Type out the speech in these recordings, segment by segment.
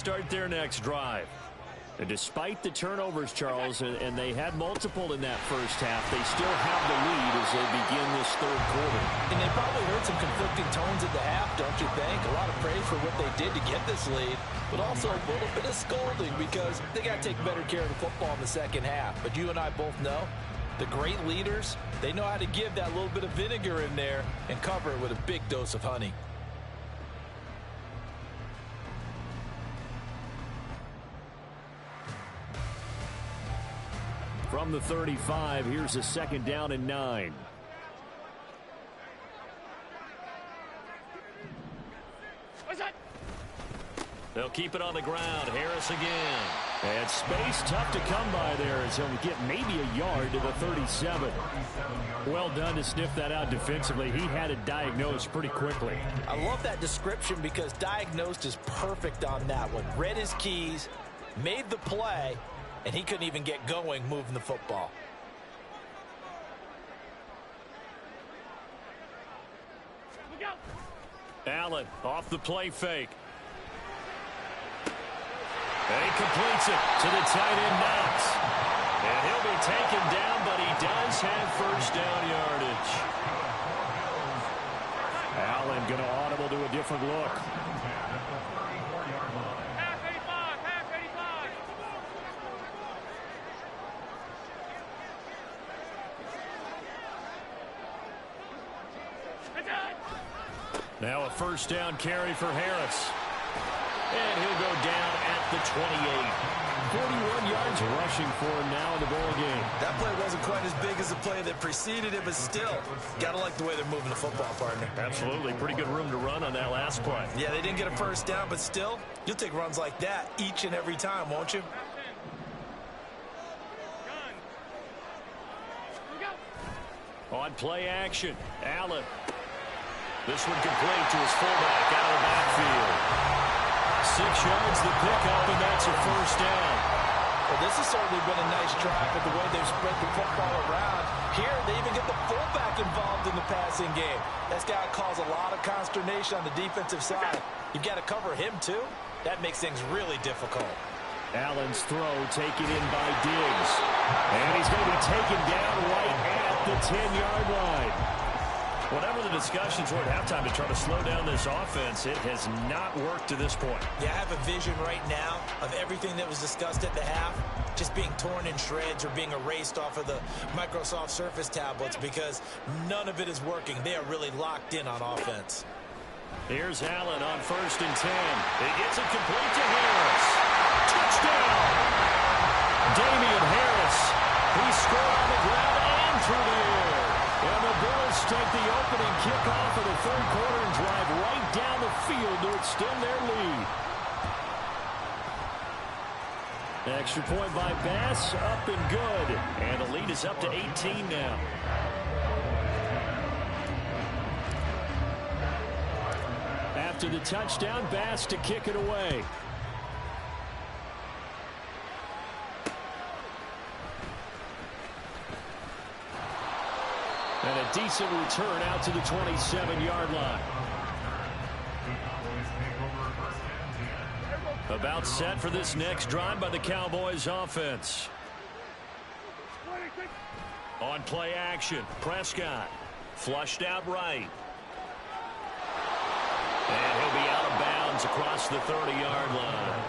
Start their next drive. And despite the turnovers, Charles, and they had multiple in that first half, they still have the lead as they begin this third quarter. And they probably heard some conflicting tones at the half, don't you think? A lot of praise for what they did to get this lead, but also a little bit of scolding because they got to take better care of the football in the second half. But you and I both know the great leaders, they know how to give that little bit of vinegar in there and cover it with a big dose of honey. From the 35, here's a 2nd down and 9. They'll keep it on the ground. Harris again. And space tough to come by there as he'll get maybe a yard to the 37. Well done to sniff that out defensively. He had it diagnosed pretty quickly. I love that description because diagnosed is perfect on that one. Read his keys, made the play, and he couldn't even get going moving the football. Allen off the play fake. And he completes it to the tight end Knox. And he'll be taken down, but he does have first down yardage. Allen going to audible to a different look. Now a first down carry for Harris. And he'll go down at the 28. 41 yards rushing for him now in the ball game. That play wasn't quite as big as the play that preceded it, but still, got to like the way they're moving the football, partner. Absolutely. Pretty good room to run on that last play. Yeah, they didn't get a first down, but still, you'll take runs like that each and every time, won't you? On play action, Allen. This one complete to his fullback out of the backfield. 6 yards the pickup, and that's a first down. Well, this has certainly been a nice drive with the way they've spread the football around. Here, they even get the fullback involved in the passing game. That's got to cause a lot of consternation on the defensive side. You've got to cover him, too. That makes things really difficult. Allen's throw taken in by Diggs. And he's going to be taken down right at the 10-yard line. Whatever the discussions were at halftime to try to slow down this offense, it has not worked to this point. Yeah, I have a vision right now of everything that was discussed at the half just being torn in shreds or being erased off of the Microsoft Surface tablets because none of it is working. They are really locked in on offense. Here's Allen on 1st and 10. He gets it complete to Harris. Touchdown! Damian Harris. He scored on the ground and through the air. And the Bills take the opening kickoff of the third quarter and drive right down the field to extend their lead. Extra point by Bass, up and good. And the lead is up to 18 now. After the touchdown, Bass to kick it away. And a decent return out to the 27-yard line. About set for this next drive by the Cowboys offense. On play action, Prescott. Flushed out right. And he'll be out of bounds across the 30-yard line.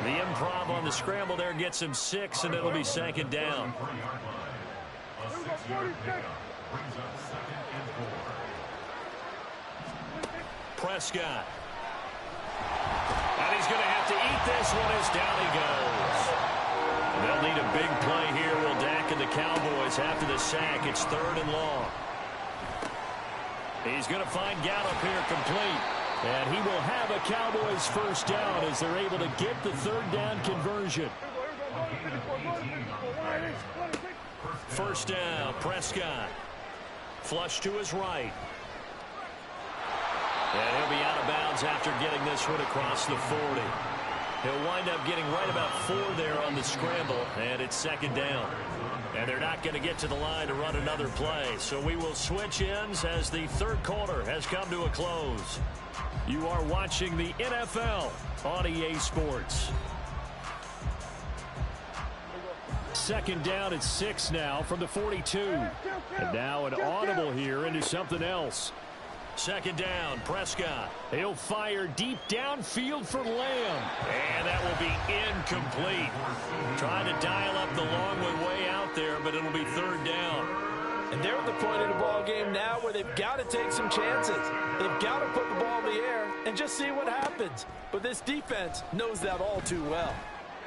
The improv on the scramble there gets him 6, and it'll be 2nd down. Prescott. And he's going to have to eat this one as down he goes. They'll need a big play here, will Dak and the Cowboys after the sack. It's 3rd and long. He's going to find Gallup here complete. And he will have a Cowboys first down as they're able to get the 3rd down conversion. First down, Prescott. Flush to his right. And he'll be out of bounds after getting this one across the 40. He'll wind up getting right about 4 there on the scramble, and it's 2nd down. And they're not going to get to the line to run another play, so we will switch ends as the third quarter has come to a close. You are watching the NFL on Yeye Sports. Second down at 6 now from the 42. And now an audible here into something else. Second down, Prescott. He'll fire deep downfield for Lamb. And that will be incomplete. Trying to dial up the long way out there, but it'll be third down. And they're at the point of the ball game now where they've got to take some chances. They've got to put the ball in the air and just see what happens. But this defense knows that all too well.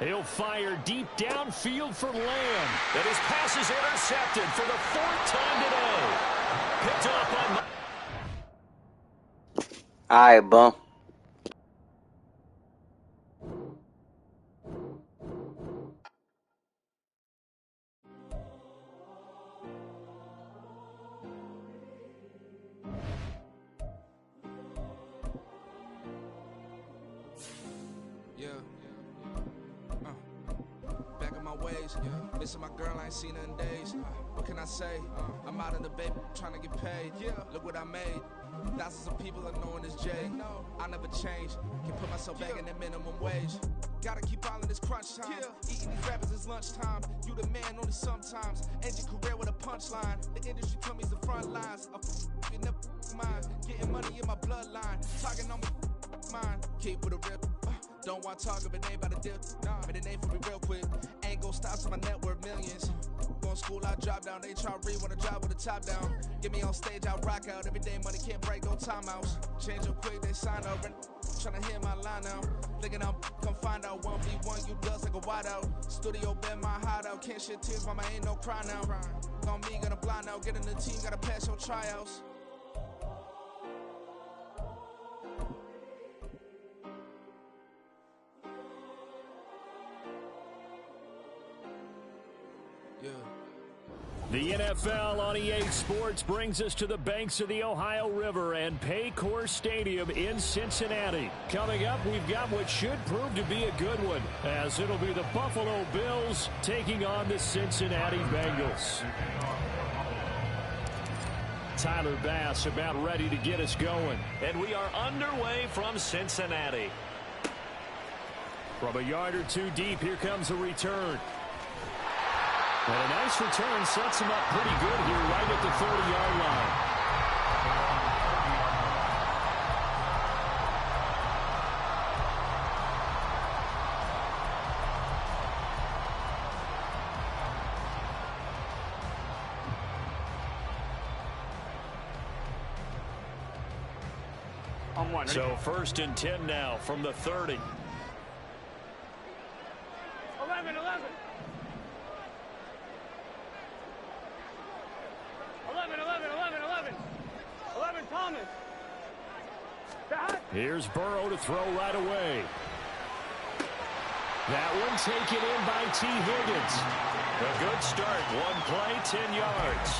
He'll fire deep downfield for Lamb. And his pass is intercepted for the 4th time today. Picked up on... All right, bum. Missing my girl, I ain't seen her in days. What can I say? I'm out in the baby trying to get paid. Look what I made. Thousands of people are knowing this Jay. I'll never change. Can put myself back in the minimum wage. Gotta keep all in this crunch time. Eating these rappers is lunchtime. You the man only sometimes. End your career with a punchline. The industry told me the front lines. You never mine. Getting money in my bloodline. Talking on me mine. Keep with a rip. Don't want to talk if it ain't about a dip. But it ain't for me real quick. Ain't gon' stop so my net worth millions. Going school, I drop down. They try to read when I drive with the top down. Get me on stage, I rock out. Every day money can't break, no timeouts. Change up quick, they sign up. Tryna hear my line now. Thinking I'm come find out 1v1, you dust like a wideout. Studio been my hideout. Can't shed tears, mama ain't no cry now. On me, gonna blind out. Get in the team, gotta pass your tryouts. The NFL on Yeye Sports brings us to the banks of the Ohio River and Paycor Stadium in Cincinnati. Coming up, we've got what should prove to be a good one, as it'll be the Buffalo Bills taking on the Cincinnati Bengals. Tyler Bass about ready to get us going. And we are underway from Cincinnati. From a yard or two deep, here comes a return. And a nice return sets him up pretty good here right at the 30-yard line. So 1st and 10 now from the 30. 11. 11, Thomas. Here's Burrow to throw right away. That one taken in by T. Higgins. A good start. One play, 10 yards.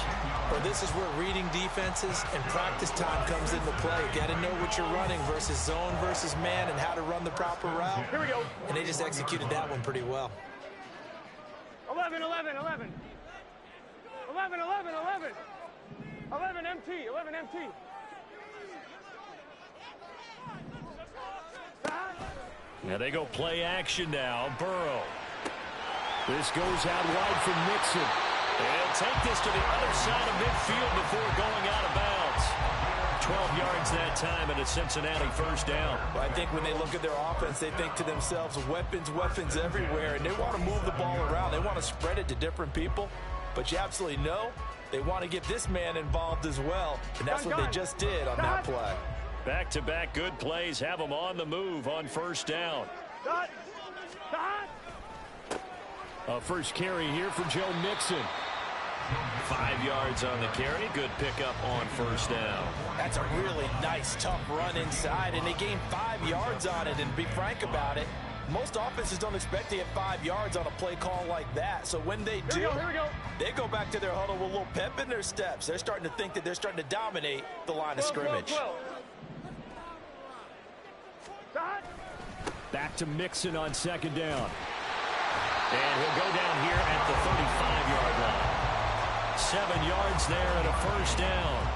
Well, this is where reading defenses and practice time comes into play. You got to know what you're running versus zone versus man and how to run the proper route. Here we go. And they just executed that one pretty well. 11. 11 MT. Now they go play action now. Burrow. This goes out wide for Mixon. They'll take this to the other side of midfield before going out of bounds. 12 yards that time and a Cincinnati first down. Well, I think when they look at their offense, they think to themselves, weapons everywhere, and they want to move the ball around. They want to spread it to different people, but you absolutely know they want to get this man involved as well, and that's what they just did on that play. Back-to-back good plays have them on the move on first down. A first carry here for Joe Mixon. 5 yards on the carry. Good pickup on first down. That's a really nice, tough run inside, and they gained 5 yards on it. And to be frank about it, most offenses don't expect to get 5 yards on a play call like that. So when they do, they go back to their huddle with a little pep in their steps. They're starting to think that they're starting to dominate the line of scrimmage. Back to Mixon on second down. And he'll go down here at the 35-yard line. 7 yards there and a first down.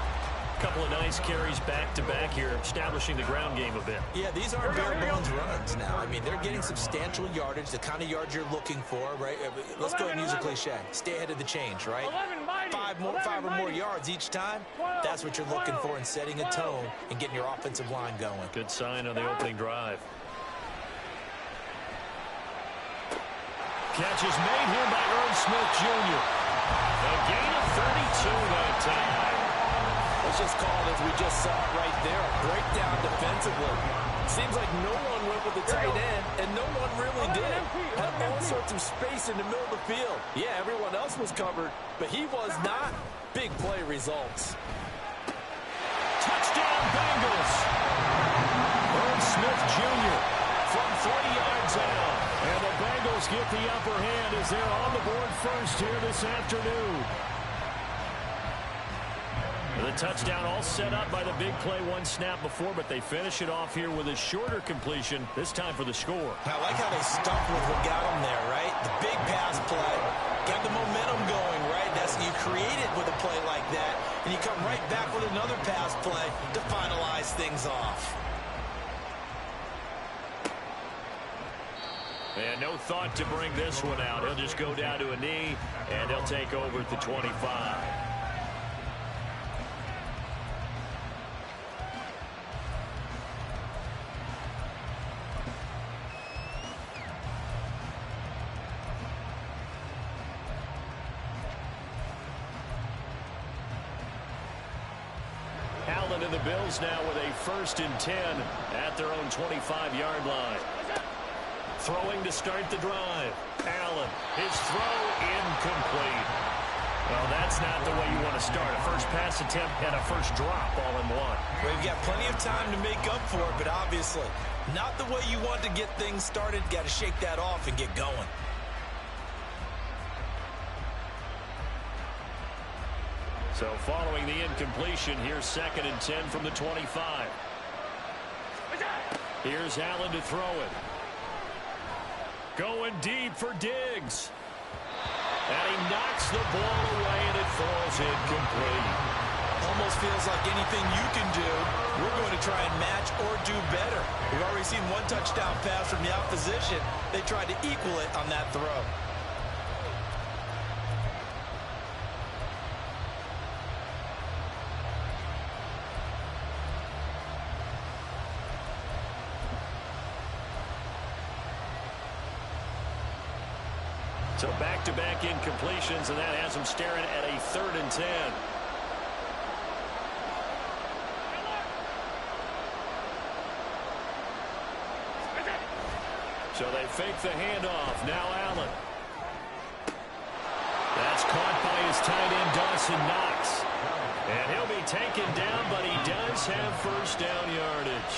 Couple of nice carries back-to-back here, establishing the ground game a bit. Yeah, these aren't bare-bones runs now. I mean, they're getting substantial yardage, the kind of yards you're looking for, right? Let's go ahead and use a cliche. Stay ahead of the change, right? 5 or more yards each time, that's what you're looking for in setting a tone and getting your offensive line going. Good sign on the opening drive. Catch is made here by Earl Smith Jr. A gain of 32 that time. Let's just call it as we just saw it right there, a breakdown defensively. Seems like no one went with the tight end, and no one really did. Had all sorts of space in the middle of the field. Yeah, everyone else was covered, but he was not. Big play results. Touchdown Bengals. Earl Smith Jr. from 30 yards out. And the Bengals get the upper hand as they're on the board first here this afternoon. The touchdown all set up by the big play one snap before, but they finish it off here with a shorter completion, this time for the score. I like how they stuck with what got them there, right? The big pass play, got the momentum going, right? You create it with a play like that, and you come right back with another pass play to finalize things off. And no thought to bring this one out. He'll just go down to a knee, and they'll take over at the 25. Allen and the Bills now with a 1st and 10 at their own 25-yard line. Throwing to start the drive. Allen, his throw incomplete. Well, that's not the way you want to start. A first pass attempt and a first drop all in one. Well, you've got plenty of time to make up for it, but obviously not the way you want to get things started. Got to shake that off and get going. So following the incompletion, here's 2nd and 10 from the 25. Here's Allen to throw it. Going deep for Diggs. And he knocks the ball away, and it falls incomplete. Almost feels like anything you can do, we're going to try and match or do better. We've already seen one touchdown pass from the opposition. They tried to equal it on that throw. So back-to-back incompletions, and that has them staring at a 3rd and 10. So they fake the handoff. Now Allen. That's caught by his tight end, Dawson Knox. And he'll be taken down, but he does have first down yardage.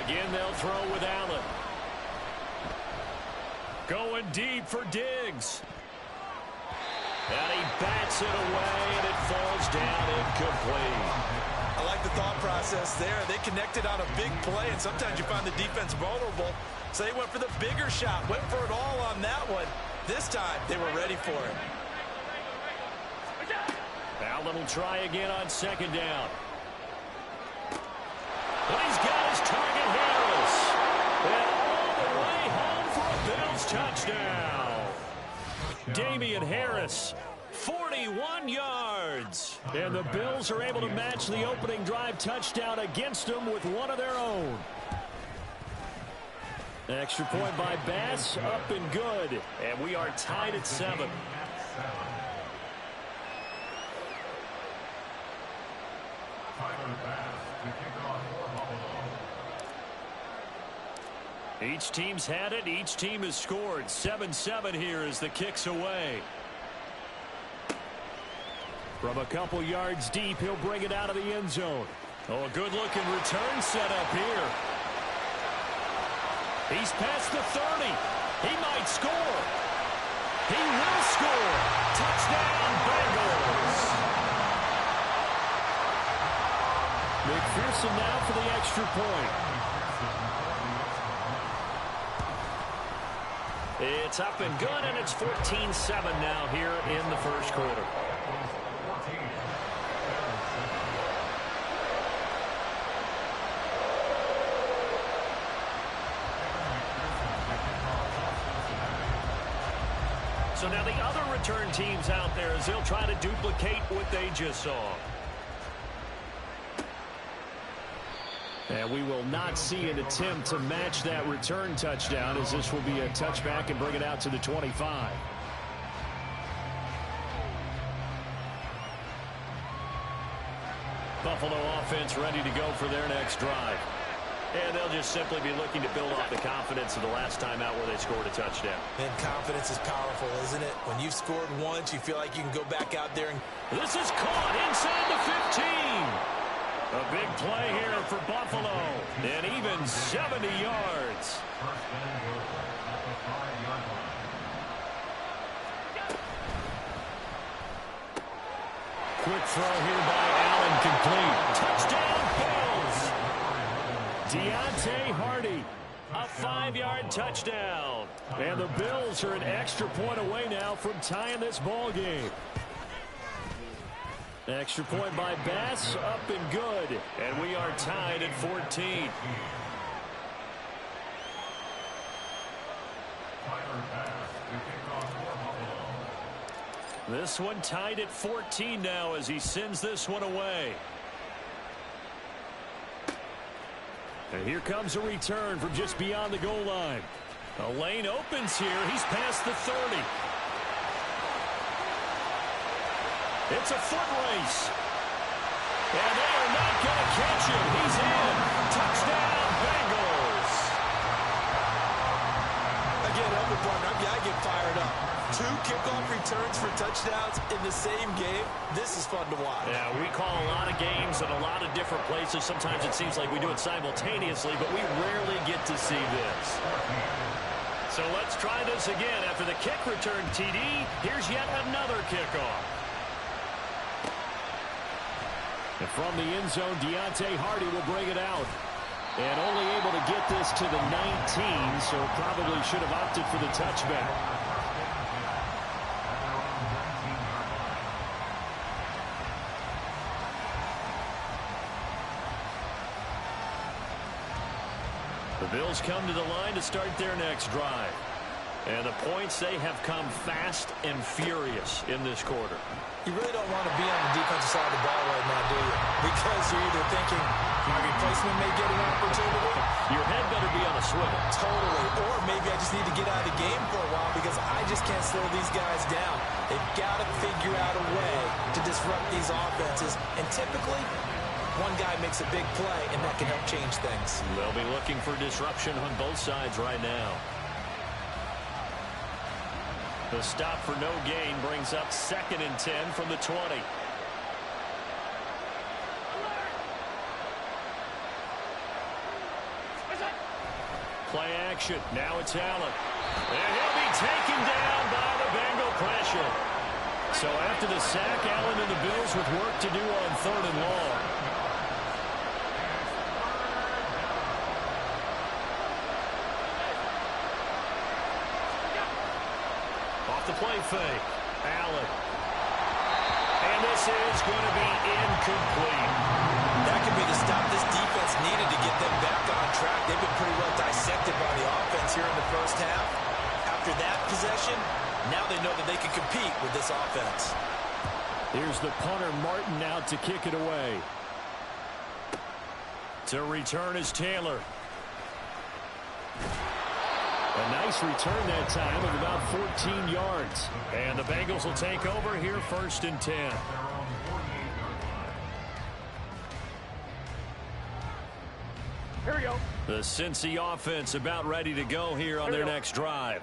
Again, they'll throw with Allen. Going deep for Diggs. And he bats it away, and it falls down incomplete. I like the thought process there. They connected on a big play, and sometimes you find the defense vulnerable. So they went for the bigger shot, went for it all on that one. This time, they were ready for it. Allen will try again on 2nd down. But he's got his target, Harris. And all the way home for a Bills touchdown. Damian Harris, 41 yards. And the Bills are able to match the opening drive touchdown against them with one of their own. Extra point by Bass, up and good. And we are tied at 7. Each team's had it. Each team has scored. 7-7 here as the kick's away. From a couple yards deep, he'll bring it out of the end zone. Oh, a good-looking return set up here. He's past the 30. He might score. He will score. Touchdown, Bengals. McPherson now for the extra point. It's up and good, and it's 14-7 now here in the first quarter. So now the other return teams out there as they'll try to duplicate what they just saw. And we will not see an attempt to match that return touchdown, as this will be a touchback and bring it out to the 25. Buffalo offense ready to go for their next drive. And they'll just simply be looking to build off the confidence of the last time out where they scored a touchdown. And confidence is powerful, isn't it? When you've scored once, you feel like you can go back out there and... This is caught inside the 15. A big play here for Buffalo. And even 70 yards. Quick throw here by Allen, complete. Touchdown, Bills. Deontay Hardy, a 5-yard touchdown. And the Bills are an extra point away now from tying this ball game. Extra point by Bass, up and good. And we are tied at 14. This one tied at 14 now as he sends this one away. And here comes a return from just beyond the goal line. A lane opens here. He's past the 30. It's a foot race. And they are not going to catch him. He's in. Touchdown, Bengals. Again, I'm a partner. I get fired up. 2 kickoff returns for touchdowns in the same game. This is fun to watch. Yeah, we call a lot of games in a lot of different places. Sometimes it seems like we do it simultaneously, but we rarely get to see this. So let's try this again. After the kick return TD, here's yet another kickoff. And from the end zone, Deontay Hardy will bring it out. And only able to get this to the 19, so probably should have opted for the touchback. The Bills come to the line to start their next drive. And the points, they have come fast and furious in this quarter. You really don't want to be on the defensive side of the ball right now, do you? Because you're either thinking my replacement may get an opportunity. Your head better be on a swivel. Totally. Or maybe I just need to get out of the game for a while because I just can't slow these guys down. They've got to figure out a way to disrupt these offenses. And typically, one guy makes a big play, and that can help change things. They'll be looking for disruption on both sides right now. The stop for no gain brings up 2nd and 10 from the 20. Play action. Now it's Allen. And he'll be taken down by the Bengal pressure. So after the sack, Allen and the Bills with work to do on 3rd and long. The play fake. Allen. And this is going to be incomplete. That could be the stop this defense needed to get them back on track. They've been pretty well dissected by the offense here in the first half. After that possession, now they know that they can compete with this offense. Here's the punter, Martin, out to kick it away. To return is Taylor. A nice return that time of about 14 yards. And the Bengals will take over here 1st and 10. Here we go. The Cincy offense about ready to go here on their next drive.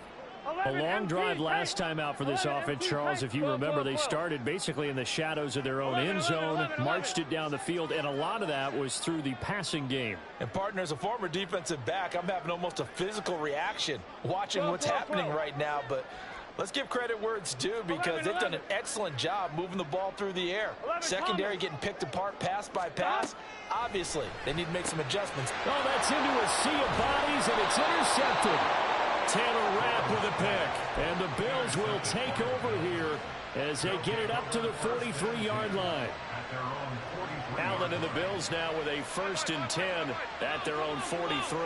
A long drive last time out for this offense, Charles. If you remember, they started basically in the shadows of their own end zone, marched it down the field, and a lot of that was through the passing game. And, partner, as a former defensive back, I'm having almost a physical reaction watching what's happening right now. But let's give credit where it's due because they've done an excellent job moving the ball through the air. Secondary getting picked apart pass by pass. Obviously, they need to make some adjustments. Oh, that's into a sea of bodies, and it's intercepted. Taylor Rapp with a pick. And the Bills will take over here as they get it up to the 43-yard line. Allen and the Bills now with a 1st and 10 at their own 43.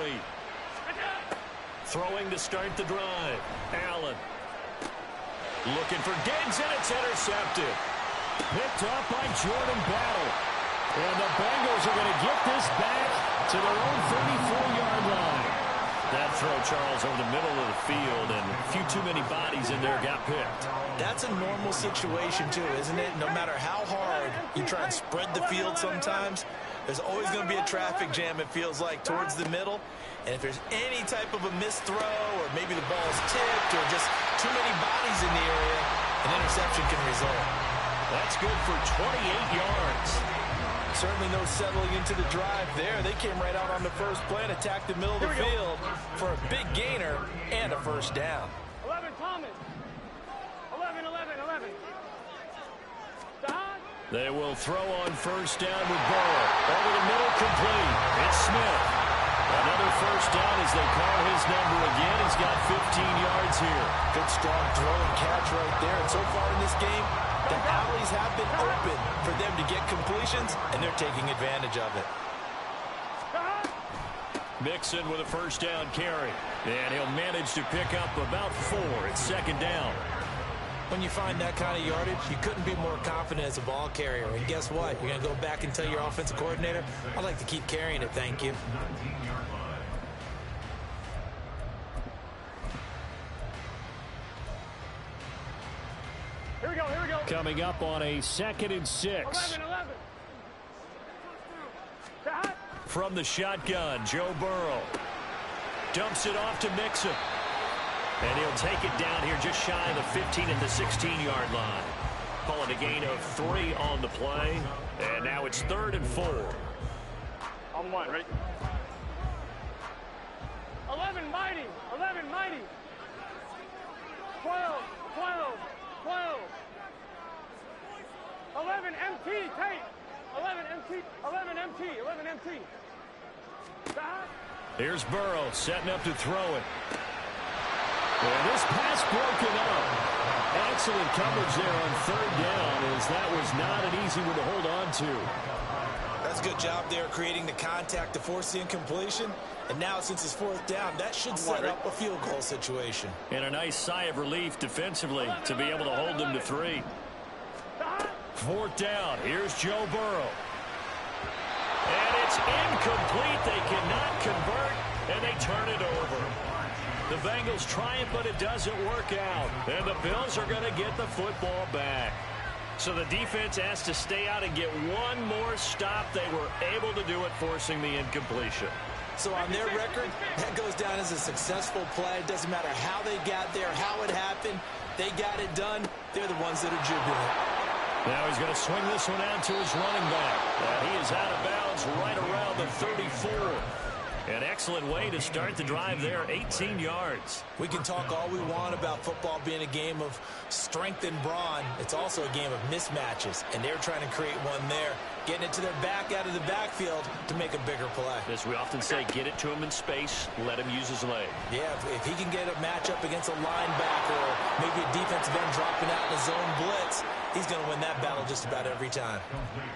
Throwing to start the drive. Allen. Looking for Diggs, and it's intercepted. Picked up by Jordan Battle. And the Bengals are going to get this back to their own 34-yard line. That throw, Charles, over the middle of the field, and a few too many bodies in there got picked. That's a normal situation, too, isn't it? No matter how hard you try and spread the field sometimes, there's always going to be a traffic jam, it feels like, towards the middle. And if there's any type of a missed throw, or maybe the ball's tipped, or just too many bodies in the area, an interception can result. That's good for 28 yards. Certainly no settling into the drive there. They came right out on the first play and attacked the middle of the field for a big gainer and a 1st down. 11, Thomas. 11. They will throw on 1st down with Burrow. Over the middle, complete. It's Smith. Another 1st down as they call his number again. He's got 15 yards here. Good strong throw and catch right there. And so far in this game, the alleys have been open for them to get completions, and they're taking advantage of it. Mixon with a 1st down carry. And he'll manage to pick up about 4. It's 2nd down. When you find that kind of yardage, you couldn't be more confident as a ball carrier. And guess what? You're going to go back and tell your offensive coordinator, I'd like to keep carrying it, thank you. Here we go. Coming up on a 2nd and 6. 11. From the shotgun, Joe Burrow dumps it off to Mixon. And he'll take it down here just shy of the 15 at the 16-yard line. Calling a gain of 3 on the play. And now it's 3rd and 4. On 1, right? 11, mighty. 12. 11, MT, tape. 11, MT. Here's Burrow setting up to throw it. And this pass broken up. Excellent coverage there on 3rd down, as that was not an easy one to hold on to. That's a good job there creating the contact to force the incompletion. And now since it's 4th down, that should set up a field goal situation. And a nice sigh of relief defensively to be able to hold them to 3. 4th down. Here's Joe Burrow. And it's incomplete. They cannot convert, and they turn it over. The Bengals try it, but it doesn't work out. And the Bills are going to get the football back. So the defense has to stay out and get one more stop. They were able to do it, forcing the incompletion. So on their record, that goes down as a successful play. It doesn't matter how they got there, how it happened. They got it done. They're the ones that are jubilant. Now he's going to swing this one out to his running back. And he is out of bounds right around the 34. An excellent way to start the drive there, 18 yards. We can talk all we want about football being a game of strength and brawn. It's also a game of mismatches, and they're trying to create one there, getting it to their back out of the backfield to make a bigger play. As we often say, get it to him in space, let him use his leg. Yeah, if he can get a matchup against a linebacker or maybe a defensive end dropping out in a zone blitz, he's going to win that battle just about every time.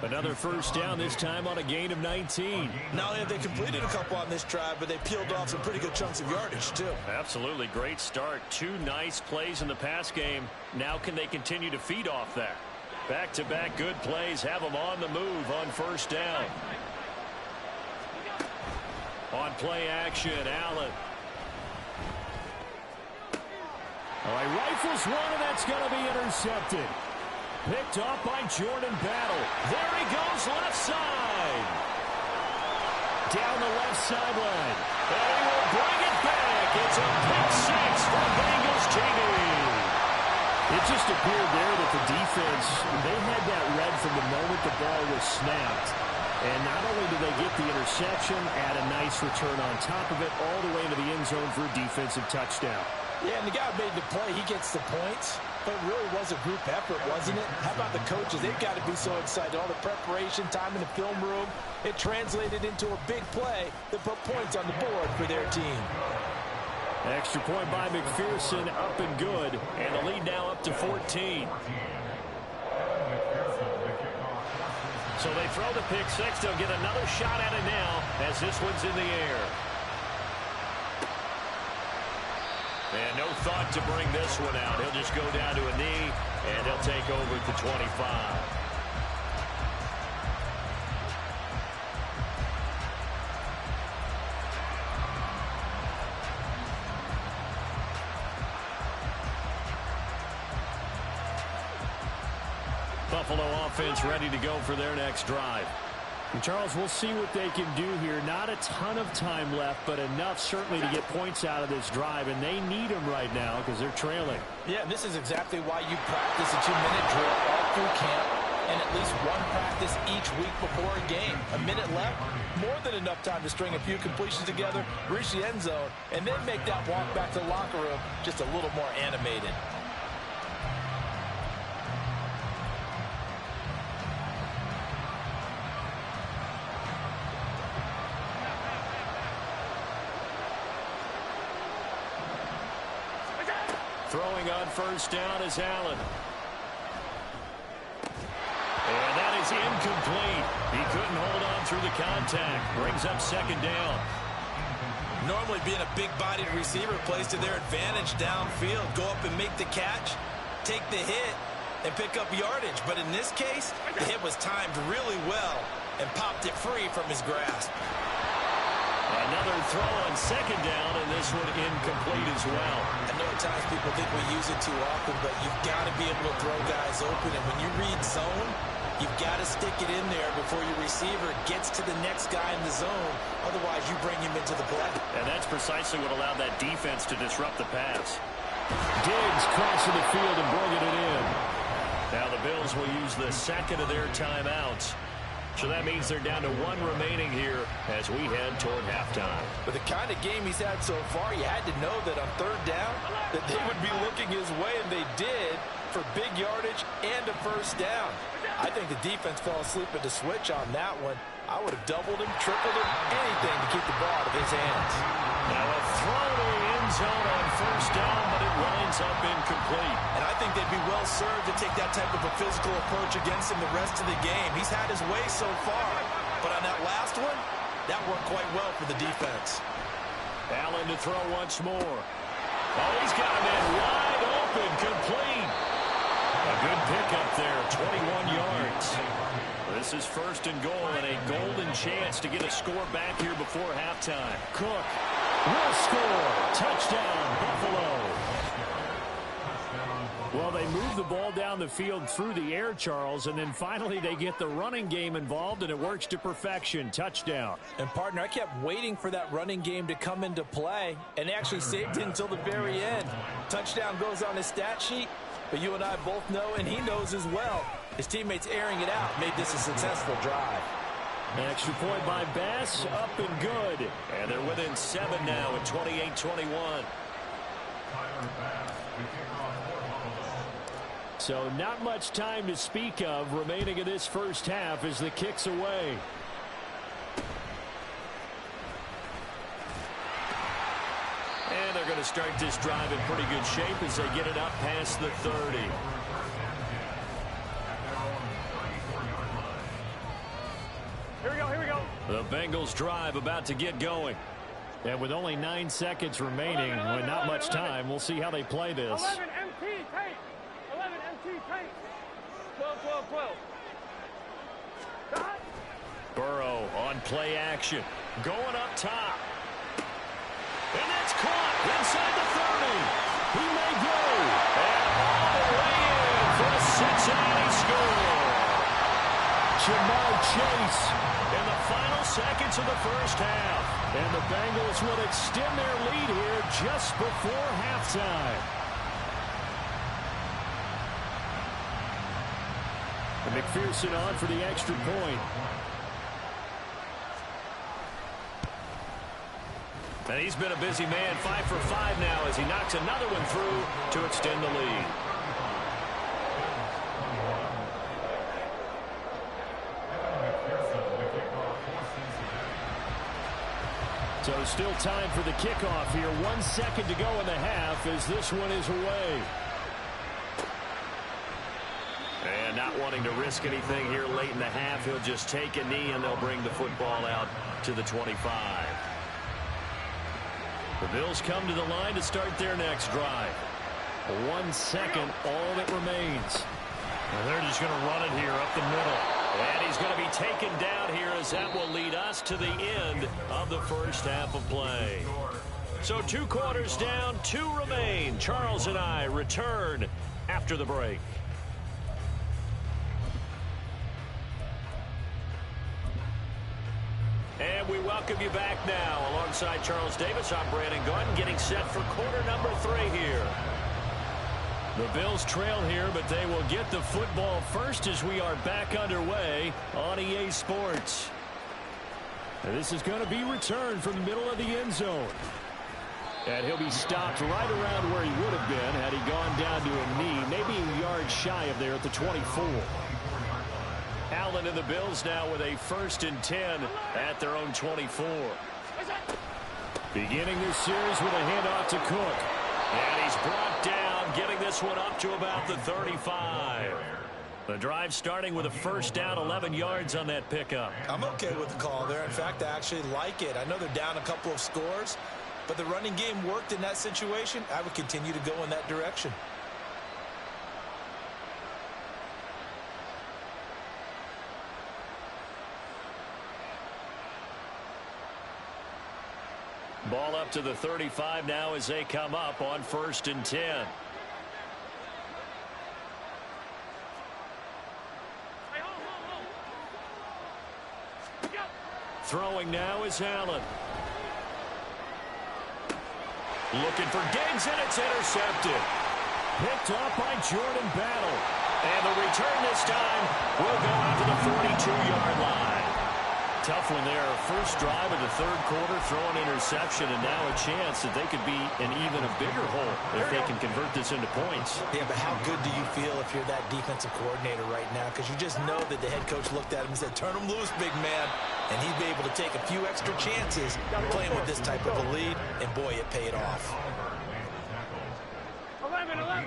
Another 1st down, this time on a gain of 19. Not only have they completed a couple on this drive, but they peeled off some pretty good chunks of yardage, too. Absolutely. Great start. 2 nice plays in the pass game. Now can they continue to feed off that? Back-to-back good plays have them on the move on 1st down. On play action, Allen. All right, rifles one, and that's going to be intercepted. Picked up by Jordan Battle. There he goes, left side. Down the left sideline. And he will bring it back. It's a pick 6 for Bengals TV. It just appeared there that the defense, they had that read from the moment the ball was snapped. And not only did they get the interception, add a nice return on top of it, all the way into the end zone for a defensive touchdown. Yeah, and the guy who made the play, he gets the points. But it really was a group effort, wasn't it? How about the coaches? They've got to be so excited. All the preparation, time in the film room, it translated into a big play that put points on the board for their team. Extra point by McPherson, up and good. And the lead now up to 14. So they throw the pick six. They'll get another shot at it now as this one's in the air. And no thought to bring this one out. He'll just go down to a knee, and he'll take over at the 25. Buffalo offense ready to go for their next drive. And Charles, we'll see what they can do here. Not a ton of time left, but enough certainly to get points out of this drive, and they need them right now because they're trailing. Yeah, and this is exactly why you practice a 2-minute drill all through camp and at least one practice each week before a game. A minute left, more than enough time to string a few completions together, reach the end zone, and then make that walk back to the locker room just a little more animated. Throwing on first down is Allen. And that is incomplete. He couldn't hold on through the contact. Brings up second down. Normally being a big-bodied receiver plays to their advantage downfield. Go up and make the catch, take the hit, and pick up yardage. But in this case, the hit was timed really well and popped it free from his grasp. Another throw on second down, and this one incomplete as well. I know at times people think we use it too often, but you've got to be able to throw guys open. And when you read zone, you've got to stick it in there before your receiver gets to the next guy in the zone. Otherwise, you bring him into the play. And that's precisely what allowed that defense to disrupt the pass. Diggs crossing the field and bringing it in. Now the Bills will use the second of their timeouts. So that means they're down to one remaining here as we head toward halftime. With the kind of game he's had so far, you had to know that on third down that they would be looking his way, and they did, for big yardage and a first down. I think the defense fell asleep at the switch on that one. I would have doubled him, tripled him, anything to keep the ball out of his hands. Now a throw to the end zone on first down, but it winds up incomplete. And I think they'd be well served to take that type of a physical approach against him the rest of the game. He's had his way so far, but on that last one, that worked quite well for the defense. Allen to throw once more. Oh, he's got him in wide open, complete. A good pickup there, 21 yards. This is first and goal and a golden chance to get a score back here before halftime. Cook will score. Touchdown, Buffalo. Well, they move the ball down the field through the air, Charles, and then finally they get the running game involved, and it works to perfection. Touchdown. And, partner, I kept waiting for that running game to come into play, and actually saved it until the very end. Touchdown goes on his stat sheet, but you and I both know, and he knows as well, his teammates airing it out made this a successful drive. An extra point by Bass, up and good. And they're within 7 now at 28-21. So not much time to speak of remaining in this first half as the kick's away. And they're going to start this drive in pretty good shape as they get it up past the 30. Here we go, here we go. The Bengals drive about to get going. And with only 9 seconds remaining, with not much time, we'll see how they play this. 11 MT, tight. 11 MT, tight. 12, 12, 12. Stop. Burrow on play action. Going up top. And that's caught inside the 30. He may go. And all the way in for a Cincinnati score. Jamar Chase. In the final seconds of the first half. And the Bengals will extend their lead here just before halftime. And McPherson on for the extra point. And he's been a busy man, 5 for 5 now as he knocks another one through to extend the lead. So still time for the kickoff here. 1 second to go in the half as this one is away. And not wanting to risk anything here late in the half, he'll just take a knee and they'll bring the football out to the 25. The Bills come to the line to start their next drive. 1 second, all that remains. And they're just going to run it here up the middle. And he's going to be taken down here as that will lead us to the end of the first half of play. So 2 quarters down, 2 remain. Charles and I return after the break. And we welcome you back now. Alongside Charles Davis, I'm Brandon Gunn, getting set for quarter number 3 here. The Bills trail here, but they will get the football first as we are back underway on EA Sports. And this is going to be returned from the middle of the end zone. And he'll be stopped right around where he would have been had he gone down to a knee, maybe a yard shy of there at the 24. Allen and the Bills now with a 1st and 10 at their own 24. Beginning this series with a handoff to Cook. And he's brought down, getting this one up to about the 35. The drive starting with a 1st down, 11 yards on that pickup. I'm okay with the call there. In fact, I actually like it. I know they're down a couple of scores, but the running game worked in that situation. I would continue to go in that direction. Ball up to the 35 now as they come up on 1st and 10. Throwing now is Allen. Looking for Diggs, and it's intercepted. Picked up by Jordan Battle. And the return this time will go out to the 42-yard line. Tough one there. First drive of the 3rd quarter, throw an interception, and now a chance that they could be in even a bigger hole if they can convert this into points. Yeah, but how good do you feel if you're that defensive coordinator right now? Because you just know that the head coach looked at him and said, turn him loose, big man. And he'd be able to take a few extra chances playing with this type of a lead, and boy, it paid off. 11, 11.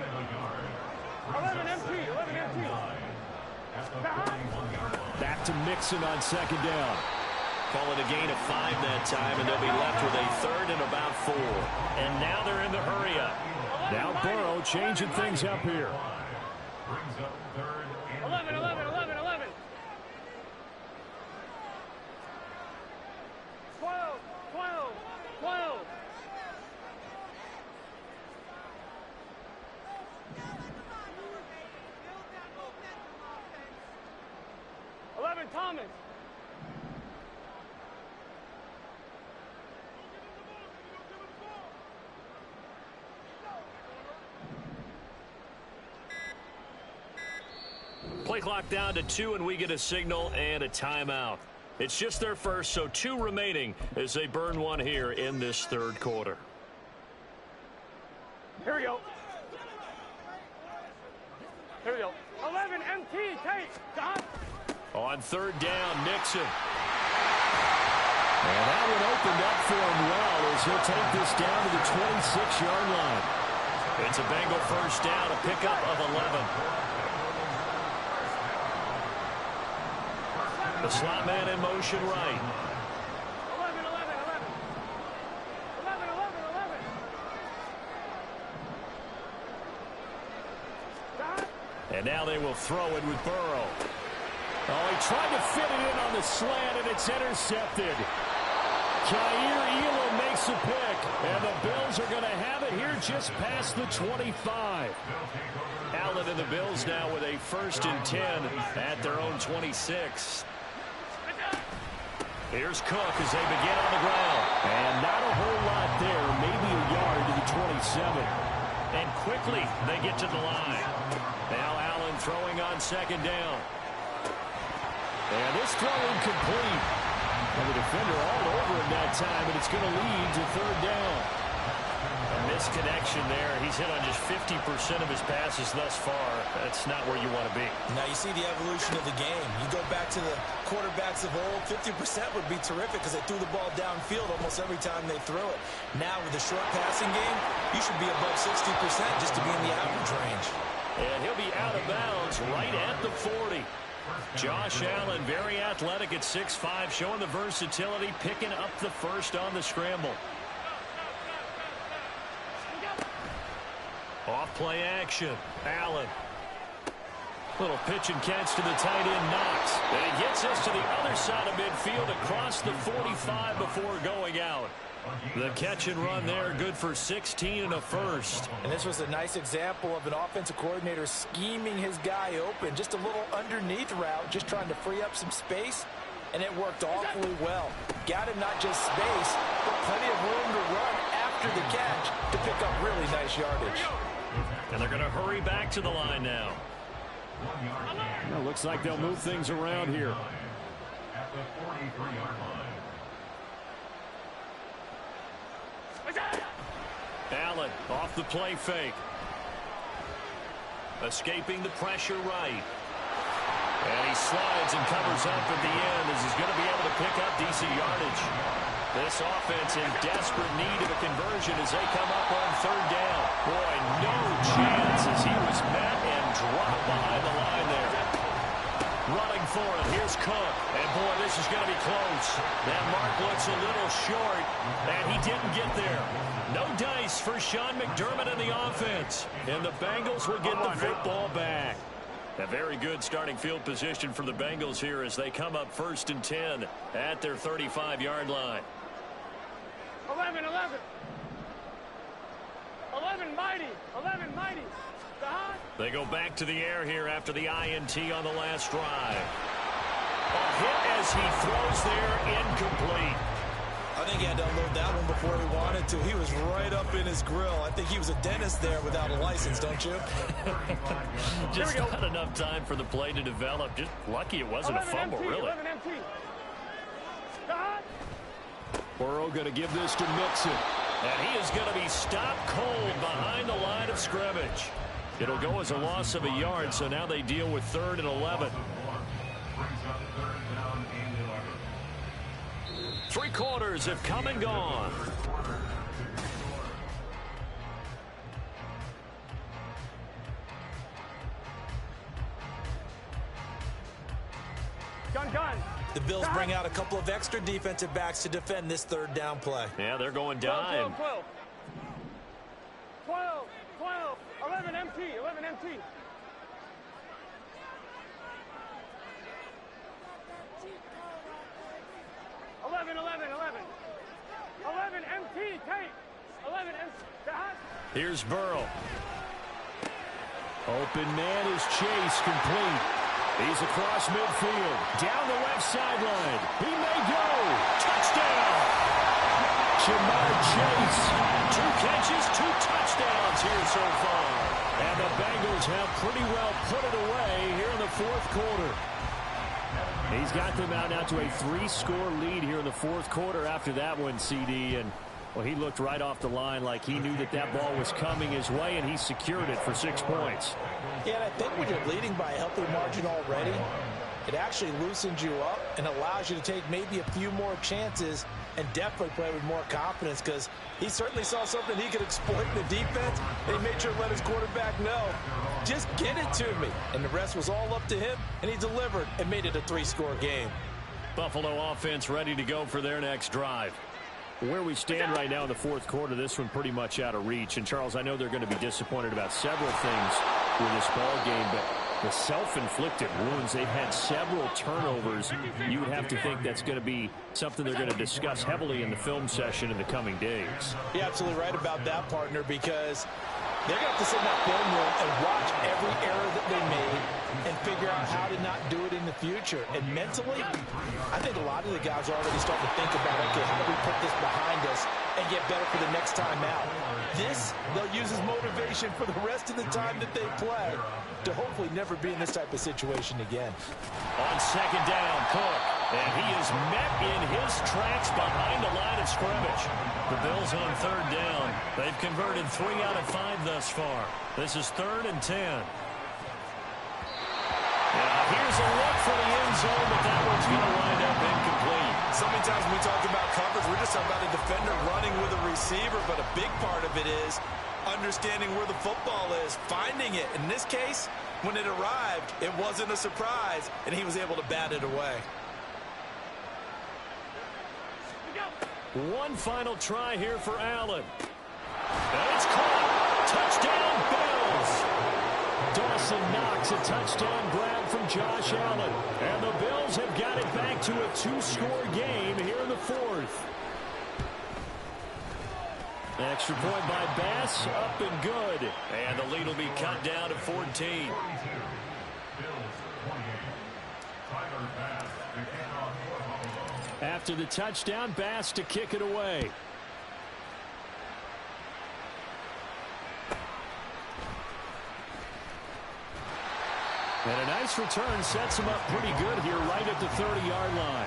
11 MT, 11 MT. Back to Mixon on 2nd down. Call it a gain of 5 that time, and they'll be left with a 3rd and about 4. And now they're in the hurry up. Now Burrow changing things up here. 11, 11, 11, 11. 12, 12, 12. 11, Thomas. Play clock down to 2, and we get a signal and a timeout. It's just their first, so 2 remaining as they burn one here in this 3rd quarter. Here we go. Here we go. 11 MT, take. John. On 3rd down, Nixon. And that one opened up for him well as he'll take this down to the 26-yard line. It's a Bengal 1st down, a pickup of 11. The slot man in motion right. 11, 11, 11. 11, 11, 11. John. And now they will throw it with Burrow. Oh, he tried to fit it in on the slant, and it's intercepted. Jair Elam makes a pick, and the Bills are going to have it here just past the 25. Allen and the Bills now with a 1st and 10 at their own 26. Here's Cook as they begin on the ground. And not a whole lot there, maybe a yard to the 27. And quickly they get to the line. Now Allen throwing on 2nd down. And this throw incomplete. And the defender all over him that time, and it's going to lead to 3rd down. Misconnection there. He's hit on just 50% of his passes thus far. That's not where you want to be. Now you see the evolution of the game. You go back to the quarterbacks of old, 50% would be terrific because they threw the ball downfield almost every time they threw it. Now with the short passing game, you should be above 60% just to be in the average range. And he'll be out of bounds right at the 40. Josh Allen, very athletic at 6'5", showing the versatility, picking up the first on the scramble. Off play action. Allen. Little pitch and catch to the tight end, Knox. And he gets us to the other side of midfield across the 45 before going out. The catch and run there, good for 16 and a first. And this was a nice example of an offensive coordinator scheming his guy open. Just a little underneath route, just trying to free up some space. And it worked awfully well. Got him not just space, but plenty of room to run after the catch to pick up really nice yardage. And they're going to hurry back to the line now. Well, looks like they'll move things around here. Allen off the play fake. Escaping the pressure right. And he slides and covers up at the end as he's going to be able to pick up decent yardage. This offense in desperate need of a conversion as they come up on third down. Boy, no chance as he was met and dropped behind the line there. Running for it. Here's Cook. And, boy, this is going to be close. That mark looks a little short, and he didn't get there. No dice for Sean McDermott in the offense. And the Bengals will get the football back. A very good starting field position for the Bengals here as they come up 1st and 10 at their 35-yard line. 11, 11. 11 mighty. 11 mighty. They go back to the air here after the INT on the last drive. A hit as he throws there, incomplete. I think he had to unload that one before he wanted to. He was right up in his grill. I think he was a dentist there without a license, don't you? Just not enough time for the play to develop. Just lucky it wasn't a fumble, MT, really. 11 MT. Burrow going to give this to Mixon. And he is going to be stopped cold behind the line of scrimmage. It'll go as a loss of a yard, so now they deal with 3rd and 11. 3 quarters have come and gone. Gun. The Bills bring out a couple of extra defensive backs to defend this 3rd down play. Yeah, they're going dime. 12. 11 MT. 11 MT. 11 MT. Take. 11 MT. Here's Burrow. Open man is Chase, complete. He's across midfield. Down the left sideline. He may go. Touchdown. Jamar Chase. 2 catches, 2 touchdowns here so far. And the Bengals have pretty well put it away here in the 4th quarter. He's got them out now to a 3-score lead here in the 4th quarter after that one, CD. And, well, he looked right off the line like he knew that that ball was coming his way, and he secured it for 6 points. Yeah, and I think when you're leading by a healthy margin already, it actually loosens you up and allows you to take maybe a few more chances and definitely play with more confidence because he certainly saw something he could exploit in the defense, and he made sure to let his quarterback know, just get it to me. And the rest was all up to him, and he delivered and made it a 3-score game. Buffalo offense ready to go for their next drive. Where we stand right now in the 4th quarter, this one pretty much out of reach. And, Charles, I know they're going to be disappointed about several things with this ball game, but the self-inflicted wounds, they've had several turnovers. You would have to think that's going to be something they're going to discuss heavily in the film session in the coming days. You're absolutely right about that, partner, because they're going to have to sit in that film room and watch every error that they made and figure out how to not do it in the future. And mentally, I think a lot of the guys are already starting to think about, okay, how do we put this behind us and get better for the next time out? This, they'll use as motivation for the rest of the time that they play to hopefully never be in this type of situation again. On 2nd down, Cook. And he is met in his tracks behind the line of scrimmage. The Bills on third down. They've converted 3 out of 5 thus far. This is 3rd and 10. Here's a look for the end zone, but that one's going to wind up incomplete. So many times when we talk about coverage, we're just talking about a defender running with a receiver, but a big part of it is understanding where the football is, finding it. In this case, when it arrived, it wasn't a surprise, and he was able to bat it away. One final try here for Allen. And it's caught. Touchdown, Bills. Dawson Knox, a touchdown grab from Josh Allen. And the Bills have got it back to a 2-score game here in the 4th. Extra point by Bass, up and good. And the lead will be cut down to 14. After the touchdown, Bass to kick it away. And a nice return sets him up pretty good here right at the 30-yard line.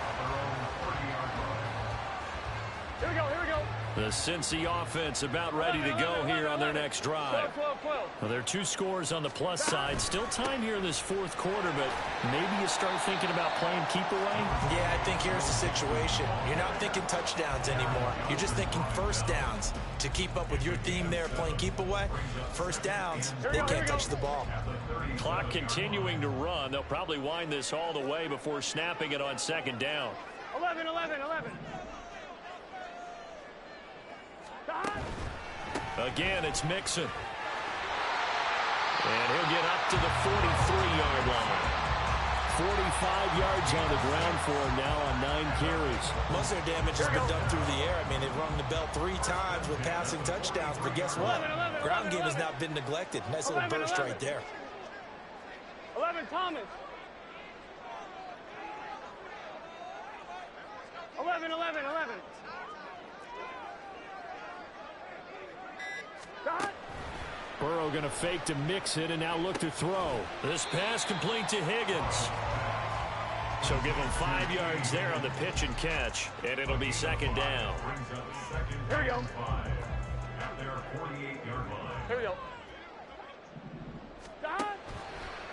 Here we go, here we go. The Cincy offense about ready to go here on their next drive. 12. Well, there are 2 scores on the plus side. Still time here in this 4th quarter, but maybe you start thinking about playing keep away? Yeah, I think here's the situation. You're not thinking touchdowns anymore. You're just thinking first downs. To keep up with your theme there, playing keep away, first downs, they can't touch the ball. Clock continuing to run. They'll probably wind this all the way before snapping it on 2nd down. 11. Again, it's Mixon. And he'll get up to the 43-yard line. 45 yards on the ground for him now on 9 carries. Most of their damage has been done through the air. I mean, they've rung the bell 3 times with passing touchdowns, but guess what? Ground game has not been neglected. Nice little burst right there. 11, Thomas. 11. Burrow going to fake to mix it and now look to throw. This pass complete to Higgins. So give him 5 yards there on the pitch and catch, and it'll be 2nd down. Here we go. Here we go.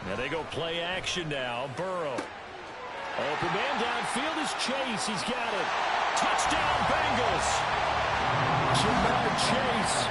Now they go play action now. Burrow. Open man downfield is Chase. He's got it. Touchdown, Bengals. Jamar Chase.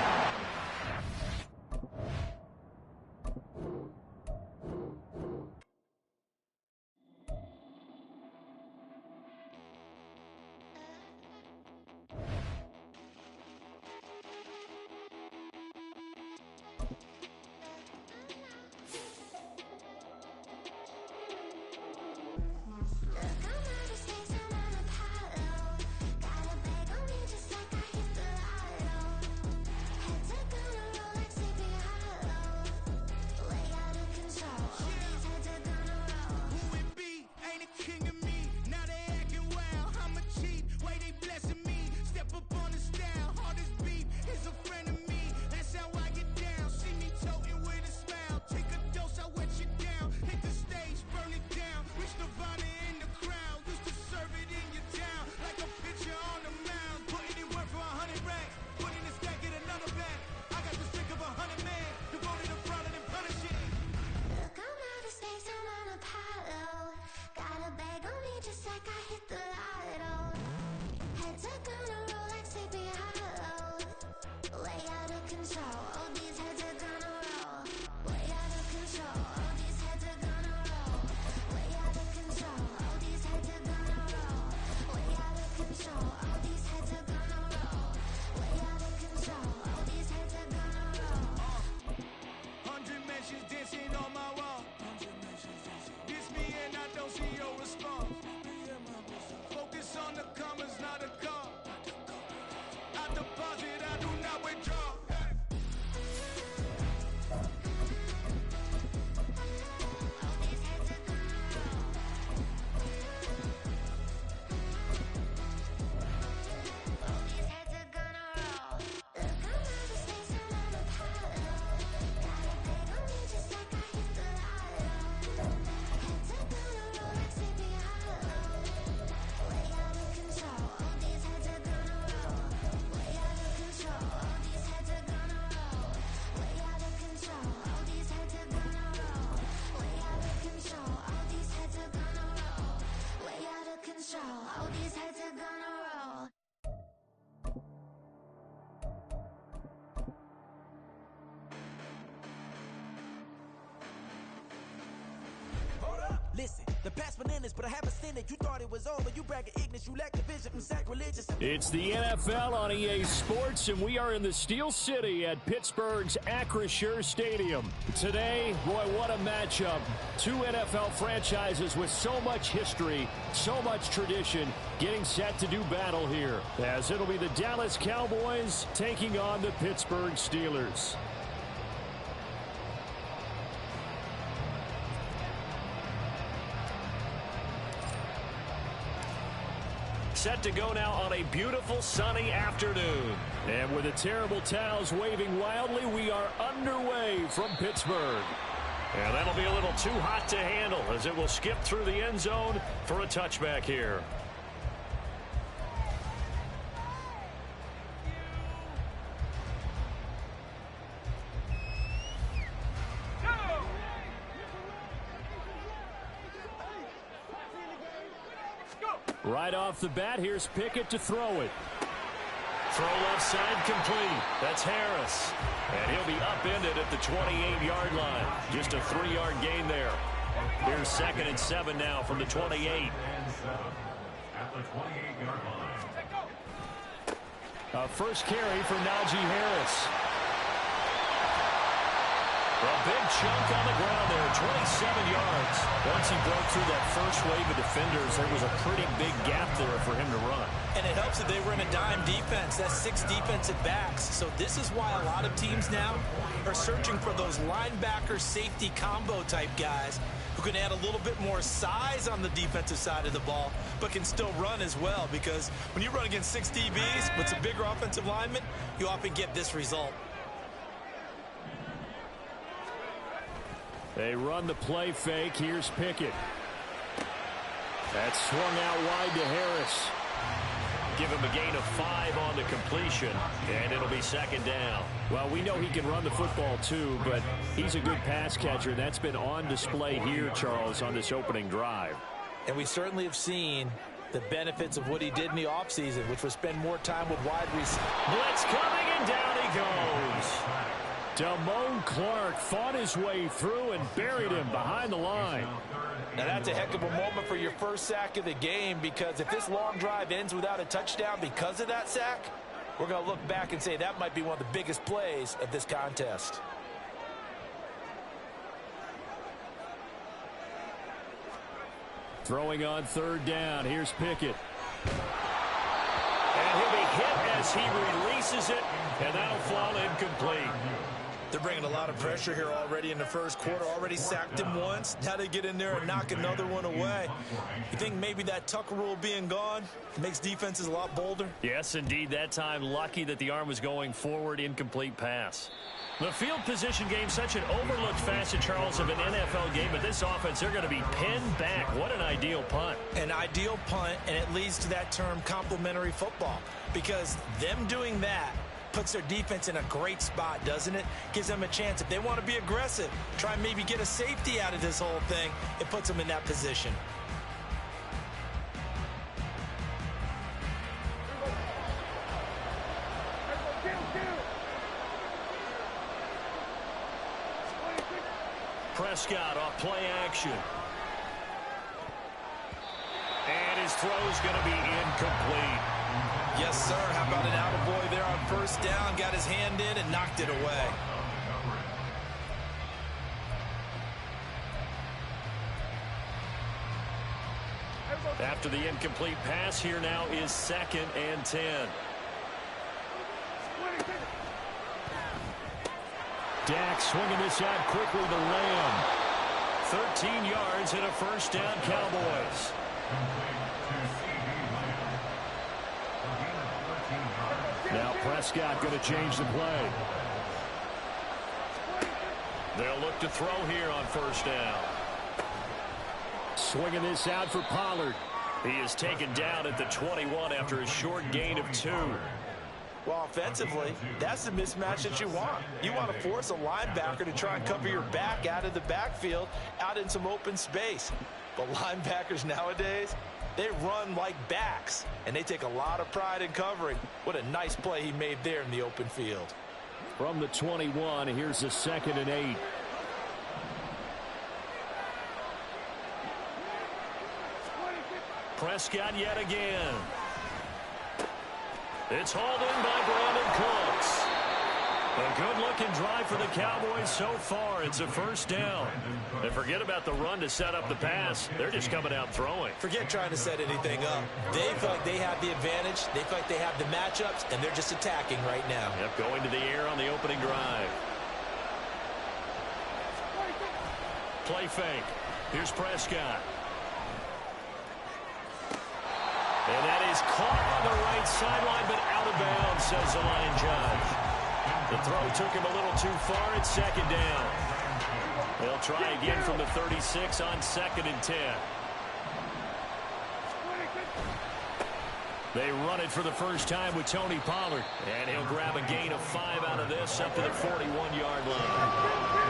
Listen, the past bananas, but I haven't seen it. You thought it was over. You bragging ignorance. You lack the vision from sacrilegious. It's the NFL on EA Sports, and we are in the Steel City at Pittsburgh's Acrisure Stadium. Today, boy, what a matchup. Two NFL franchises with so much history, so much tradition, getting set to do battle here, as it'll be the Dallas Cowboys taking on the Pittsburgh Steelers. Set to go now on a beautiful sunny afternoon. And with the terrible towels waving wildly, we are underway from Pittsburgh. And that'll be a little too hot to handle as it will skip through the end zone for a touchback here. Right off the bat, here's Pickett to throw it. Throw left side complete. That's Harris. And he'll be upended at the 28-yard line. Just a 3-yard gain there. Here's 2nd and 7 now from the 28. At the 28-yard line. A first carry for Najee Harris. A big chunk on the ground there, 27 yards. Once he broke through that first wave of defenders, there was a pretty big gap there for him to run. And it helps that they were in a dime defense. That's 6 defensive backs. So this is why a lot of teams now are searching for those linebacker safety combo type guys who can add a little bit more size on the defensive side of the ball, but can still run as well. Because when you run against 6 DBs with some bigger offensive linemen, you often get this result. They run the play fake. Here's Pickett. That's swung out wide to Harris. Give him a gain of 5 on the completion, and it'll be 2nd down. Well, we know he can run the football too, but he's a good pass catcher. That's been on display here, Charles, on this opening drive. And we certainly have seen the benefits of what he did in the offseason, which was spend more time with wide receivers. Blitz coming, and down he goes. Damone Clark fought his way through and buried him behind the line. Now that's a heck of a moment for your first sack of the game, because if this long drive ends without a touchdown because of that sack, we're going to look back and say that might be one of the biggest plays of this contest. Throwing on 3rd down. Here's Pickett. And he'll be hit as he releases it, and that'll fall incomplete. They're bringing a lot of pressure here already in the first quarter. Already sacked him once. Now they get in there and knock another one away. You think maybe that Tucker rule being gone makes defenses a lot bolder? Yes, indeed. That time, lucky that the arm was going forward. Incomplete pass. The field position game, such an overlooked facet, Charles, of an NFL game. But this offense, they're going to be pinned back. What an ideal punt. An ideal punt, and it leads to that term complementary football. Because them doing that puts their defense in a great spot, doesn't it? Gives them a chance. If they want to be aggressive, try and maybe get a safety out of this whole thing, it puts them in that position. Prescott off play action. And his throw's going to be incomplete. Yes, sir. How about an attaboy there on 1st down? Got his hand in and knocked it away. After the incomplete pass, here now is 2nd and 10. Dak swinging this out quickly to Lamb. 13 yards and a 1st down, Cowboys. Now Prescott going to change the play. They'll look to throw here on 1st down. Swinging this out for Pollard. He is taken down at the 21 after a short gain of 2. Well, offensively, that's the mismatch that you want. You want to force a linebacker to try and cover your back out of the backfield, out in some open space. But linebackers nowadays, they run like backs, and they take a lot of pride in covering. What a nice play he made there in the open field. From the 21, here's the 2nd and 8. Prescott yet again. It's hauled in by Brandon Cooks. A good-looking drive for the Cowboys so far. It's a first down. And forget about the run to set up the pass. They're just coming out throwing. Forget trying to set anything up. They feel like they have the advantage. They feel like they have the matchups, and they're just attacking right now. Yep, going to the air on the opening drive. Play fake. Here's Prescott. And that is caught on the right sideline, but out of bounds, says the line judge. The throw took him a little too far. It's second down. They'll try again from the 36 on 2nd and 10. They run it for the first time with Tony Pollard. And he'll grab a gain of 5 out of this up to the 41-yard line.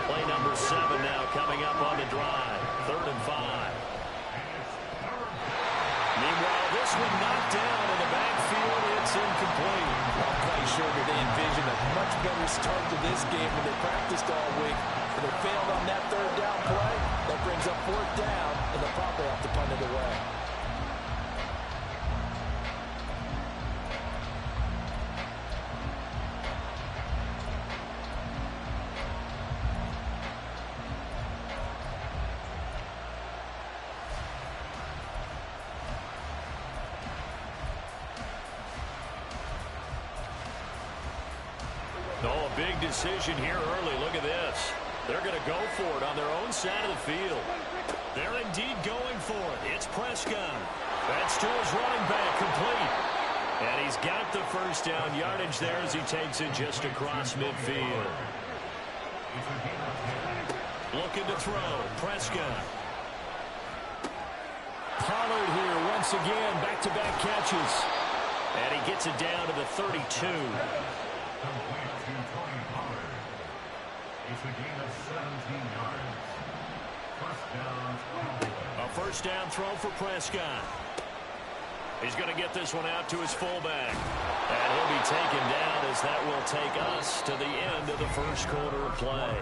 Play number 7 now coming up on the drive. 3rd and 5. Meanwhile, this one knocked down in the backfield. It's incomplete. I'm quite sure that they envisioned a much better start to this game than they practiced all week. But they failed on that 3rd down play. That brings up 4th down, and the Pop will have to punt it away. Oh, a big decision here early. Look at this. They're going to go for it on their own side of the field. They're indeed going for it. It's Prescott. That's to his running back, complete. And he's got the first down yardage there as he takes it just across midfield. Looking to throw. Prescott. Pollard here once again. Back-to-back catches. And he gets it down to the 32. It's a gain of 17 yards. A first down throw for Prescott. He's going to get this one out to his fullback. And he'll be taken down as that will take us to the end of the first quarter of play.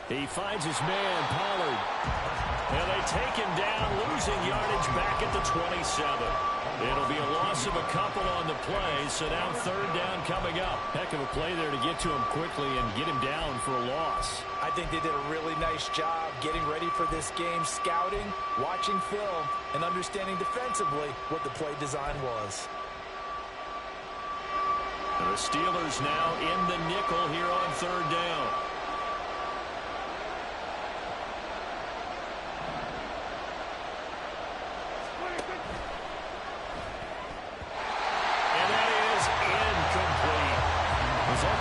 He finds his man, Pollard. And they take him down, losing yardage back at the 27. It'll be a loss of a couple on the play, so now 3rd down coming up. Heck of a play there to get to him quickly and get him down for a loss. I think they did a really nice job getting ready for this game, scouting, watching film, and understanding defensively what the play design was. The Steelers now in the nickel here on 3rd down.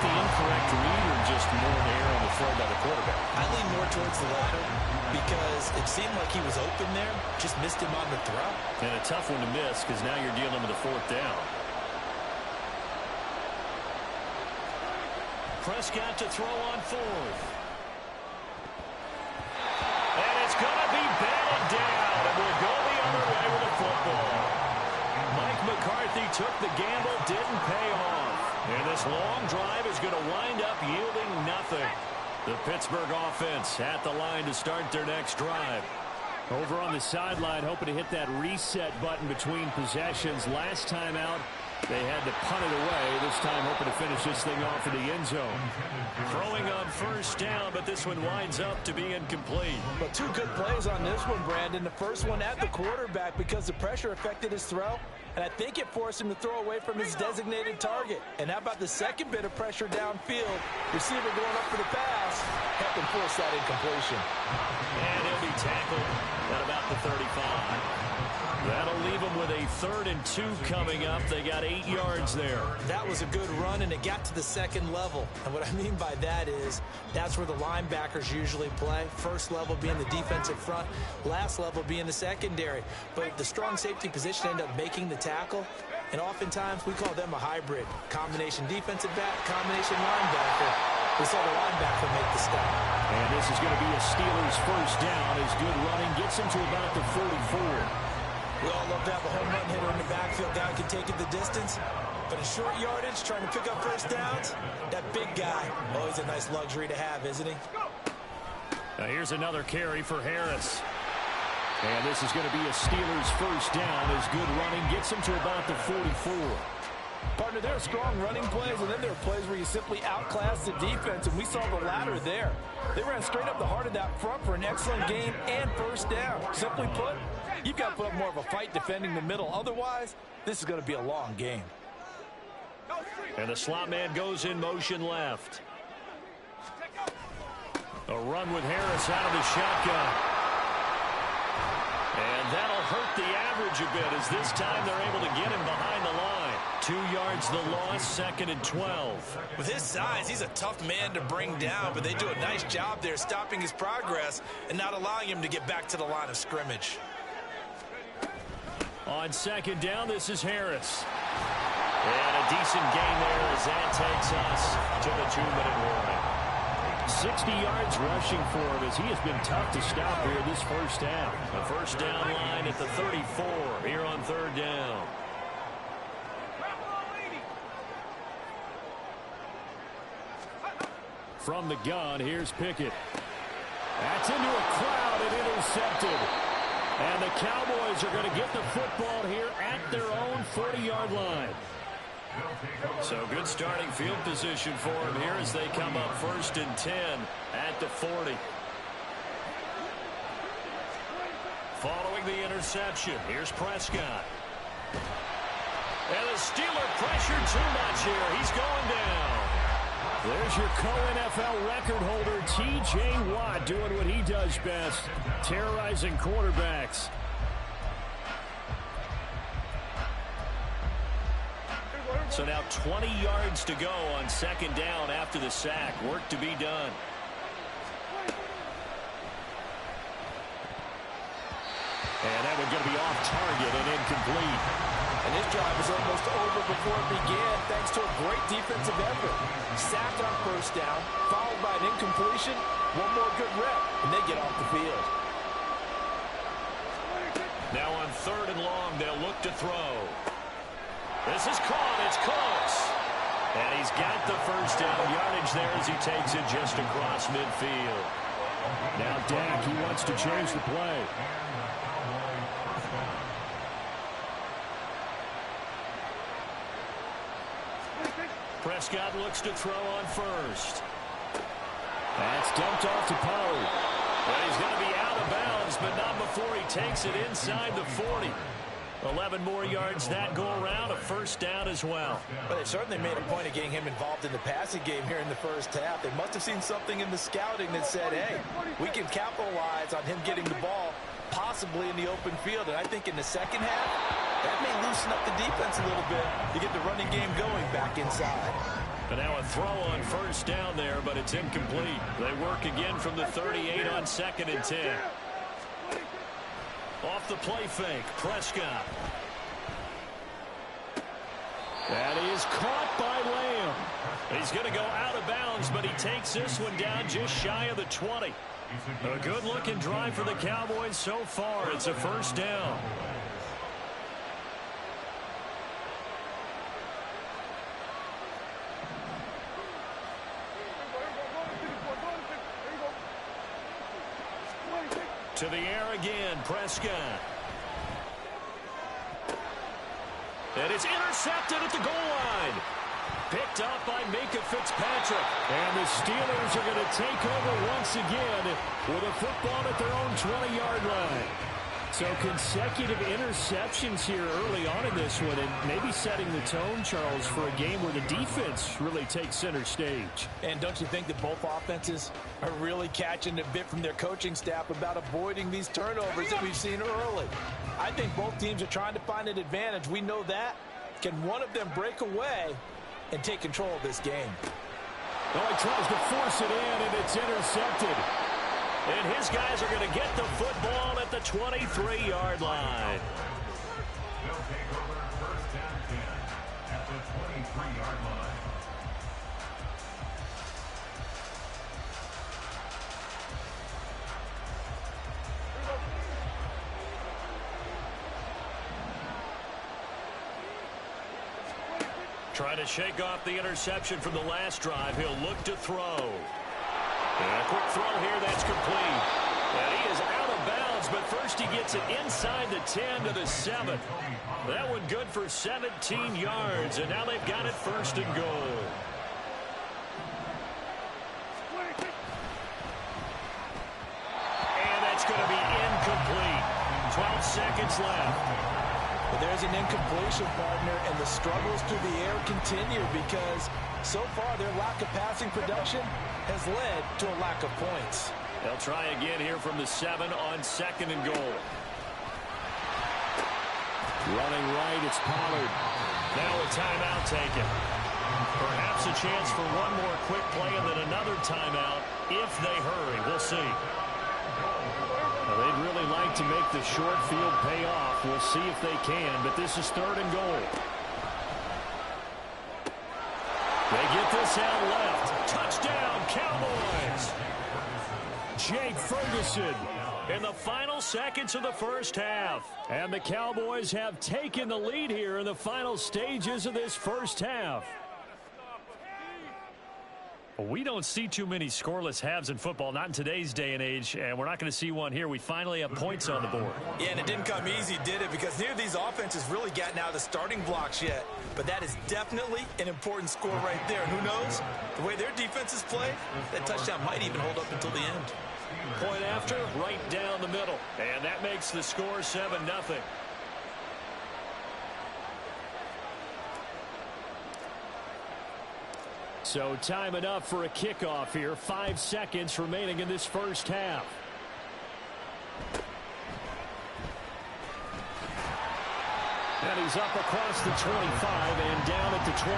Incorrect read or just more an error on the throw by the quarterback? I lean more towards the latter because it seemed like he was open there, just missed him on the throw. And a tough one to miss because now you're dealing with a 4th down. Prescott to throw on 4th. And it's going to be batted down and will go the other way with the football. Mike McCarthy took the gamble, didn't pay off. And this long drive is going to wind up yielding nothing. The Pittsburgh offense at the line to start their next drive. Over on the sideline, hoping to hit that reset button between possessions. Last time out, they had to punt it away. This time hoping to finish this thing off in the end zone. Throwing on 1st down, but this one winds up to be incomplete. But 2 good plays on this one, Brandon. The first one at the quarterback because the pressure affected his throw. And I think it forced him to throw away from his designated target. And how about the second bit of pressure downfield? Receiver going up for the pass. Helped him force that incompletion. And he'll be tackled at about the 35. That'll leave them with a 3rd and 2 coming up. They got 8 yards there. That was a good run, and it got to the 2nd level. And what I mean by that is that's where the linebackers usually play. First level being the defensive front, last level being the secondary. But the strong safety position ended up making the tackle, and oftentimes we call them a hybrid. Combination defensive back, combination linebacker. We saw the linebacker make the stop. And this is going to be a Steelers 1st down as good running gets him to about the 44. We all love to have a home run hitter in the backfield. Guy can take it the distance. But in short yardage, trying to pick up first downs, that big guy, always a nice luxury to have, isn't he? Now here's another carry for Harris. And this is going to be a Steelers first down as good running gets him to about the 44. Partner, there are strong running plays, and then there are plays where you simply outclass the defense, and we saw the latter there. They ran straight up the heart of that front for an excellent game and first down. Simply put, you've got to put up more of a fight defending the middle. Otherwise, this is going to be a long game. And the slot man goes in motion left. A run with Harris out of the shotgun. And that'll hurt the average a bit as this time they're able to get him behind the line. 2 yards the loss, 2nd and 12. With his size, he's a tough man to bring down, but they do a nice job there stopping his progress and not allowing him to get back to the line of scrimmage. On 2nd down, this is Harris. And a decent gain there as that takes us to the 2-minute warning. 60 yards rushing for him as he has been tough to stop here this first half. A first down line at the 34 here on 3rd down. From the gun, here's Pickett. That's into a crowd and intercepted. And the Cowboys are going to get the football here at their own 40-yard line. So good starting field position for him here as they come up 1st and 10 at the 40. Following the interception, here's Prescott. And the Steeler pressure too much here. He's going down. There's your co-NFL record holder, T.J. Watt, doing what he does best, terrorizing quarterbacks. So now 20 yards to go on 2nd down after the sack. Work to be done. And that one's going to be off target and incomplete. And this drive was almost over before it began thanks to a great defensive effort. Sacked on 1st down, followed by an incompletion. One more good rep, and they get off the field. Now on 3rd and long, they'll look to throw. This is caught. It's close. And he's got the first down yardage there as he takes it just across midfield. Now Dak, he wants to change the play. Prescott looks to throw on 1st. That's dumped off to Poe. Well, he's going to be out of bounds, but not before he takes it inside the 40. 11 more yards that go around, a first down as well. But they certainly made a point of getting him involved in the passing game here in the first half. They must have seen something in the scouting that said, hey, we can capitalize on him getting the ball possibly in the open field. And I think in the second half, that may loosen up the defense a little bit to get the running game going back inside. And now a throw on 1st down there, but it's incomplete. They work again from the 38 on 2nd and 10. Off the play fake, Prescott. That is caught by Lamb. He's going to go out of bounds, but he takes this one down just shy of the 20. A good-looking drive for the Cowboys so far. It's a first down. To the air again, Prescott. And it's intercepted at the goal line. Picked up by Minka Fitzpatrick. And the Steelers are going to take over once again with a football at their own 20-yard line. So consecutive interceptions here early on in this one, and maybe setting the tone, Charles, for a game where the defense really takes center stage. And don't you think that both offenses are really catching a bit from their coaching staff about avoiding these turnovers that we've seen early? I think both teams are trying to find an advantage. We know that. Can one of them break away and take control of this game? Well, he tries to force it in, and it's intercepted. And his guys are going to get the football at the 23-yard line. They'll take over 1st and 10 at the 23-yard line. Trying to shake off the interception from the last drive. He'll look to throw. And a quick throw here. That's complete. And he is out of bounds, but first he gets it inside the 10 to the 7. That one good for 17 yards, and now they've got it first and goal. And that's going to be incomplete. 12 seconds left. But there's an incompletion, partner, and the struggles through the air continue because so far their lack of passing production has led to a lack of points. They'll try again here from the 7 on 2nd and goal. Running right, it's Pollard. Now a timeout taken. Perhaps a chance for one more quick play and then another timeout if they hurry. We'll see. They'd really like to make the short field pay off. We'll see if they can, but this is 3rd and goal. They get this out left. Touchdown, Cowboys! Jake Ferguson in the final seconds of the first half. And the Cowboys have taken the lead here in the final stages of this first half. We don't see too many scoreless halves in football, not in today's day and age, and we're not going to see one here. We finally have points on the board. Yeah, and it didn't come easy, did it? Because neither of these offenses really gotten out of the starting blocks yet. But that is definitely an important score right there. Who knows? The way their defenses play, that touchdown might even hold up until the end. Point after, right down the middle. And that makes the score 7-0. So time enough for a kickoff here. 5 seconds remaining in this first half. And he's up across the 25 and down at the 28.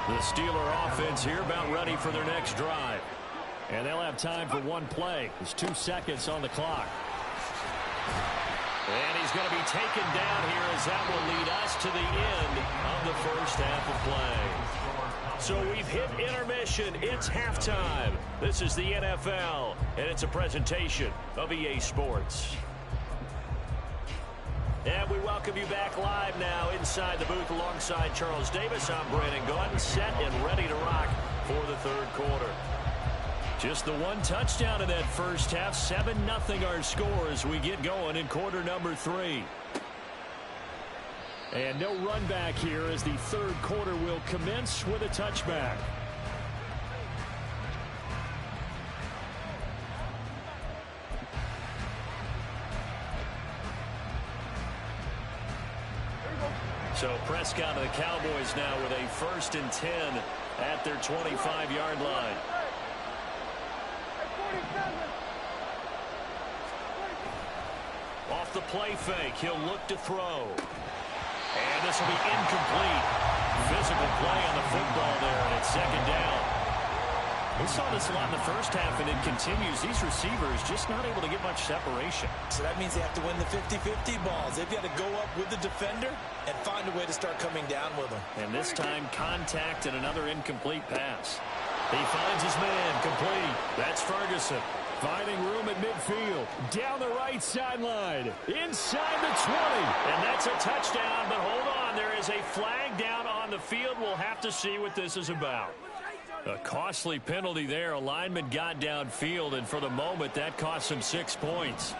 The Steeler offense here about ready for their next drive. And they'll have time for one play. There's 2 seconds on the clock. And he's going to be taken down here as that will lead us to the end of the first half of play. So we've hit intermission. It's halftime. This is the NFL, and it's a presentation of Yeye Sports. And we welcome you back live now inside the booth alongside Charles Davis. I'm Brandon Gordon, set and ready to rock for the third quarter. Just the one touchdown in that first half. 7-0 our score as we get going in quarter number 3. And no run back here as the third quarter will commence with a touchback. So Prescott and the Cowboys now with a 1st and 10 at their 25-yard line. Off the play fake, he'll look to throw. And this will be incomplete. Physical play on the football there, and it's 2nd down. We saw this a lot in the first half, and it continues. These receivers just not able to get much separation. So that means they have to win the 50-50 balls. They've got to go up with the defender and find a way to start coming down with them. And this time, contact and another incomplete pass. He finds his man, complete. That's Ferguson. Finding room at midfield. Down the right sideline. Inside the 20. And that's a touchdown, but hold on. There is a flag down on the field. We'll have to see what this is about. A costly penalty there. A lineman got downfield, and for the moment, that cost him 6 points.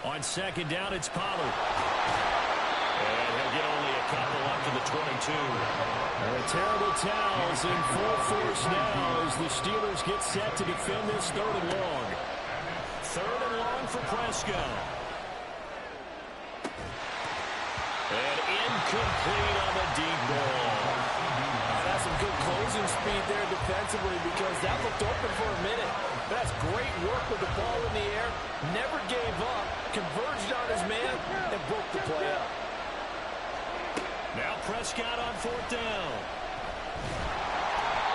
On 2nd down, it's Pollard. And he'll get only a couple up to the 22. And terrible towels in full force now as the Steelers get set to defend this 3rd and long. 3rd and long for Prescott. And incomplete on the deep ball. That's some good closing speed there defensively because that looked open for a minute. That's great work with the ball in the air. Never gave up. Converged on his man and broke the play up. Now Prescott on 4th down.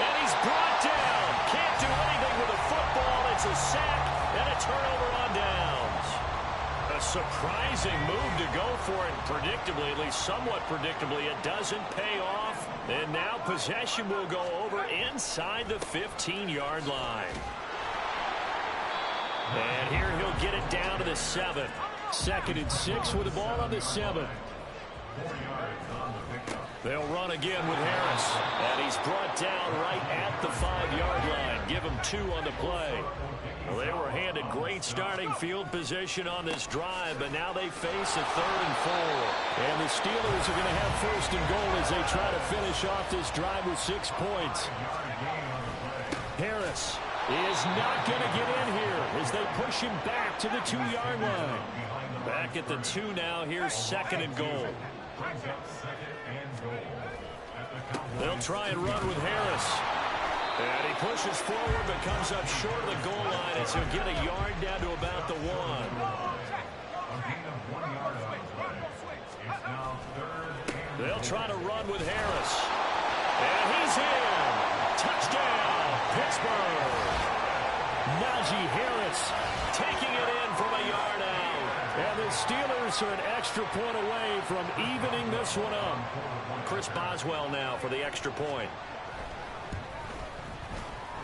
And he's brought down. Can't do anything with a football. It's a sack and a turnover on downs. A surprising move to go for it. Predictably, at least somewhat predictably, it doesn't pay off. And now possession will go over inside the 15-yard line. And here he'll get it down to the 7. 2nd and 6 with the ball on the 7. They'll run again with Harris. And he's brought down right at the 5-yard line. Give him 2 on the play. Well, they were handed great starting field position on this drive, but now they face a 3rd and 4. And the Steelers are going to have 1st and goal as they try to finish off this drive with 6 points. Harris is not going to get in here as they push him back to the 2-yard line. Back at the 2 now. Here's 2nd and goal. They'll try and run with Harris. And he pushes forward but comes up short of the goal line as he'll get a yard down to about the 1. They'll try to run with Harris. And he's in. Touchdown, Pittsburgh. Najee Harris taking it in from a yard out. And the Steelers are an extra point away from evening this one up. Chris Boswell now for the extra point.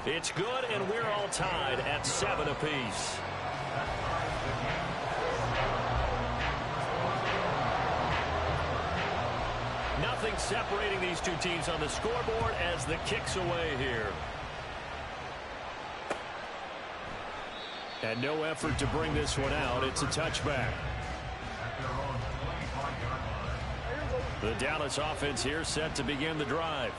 It's good, and we're all tied at 7 apiece. Nothing separating these two teams on the scoreboard as the kick's away here. And no effort to bring this one out. It's a touchback. The Dallas offense here set to begin the drive.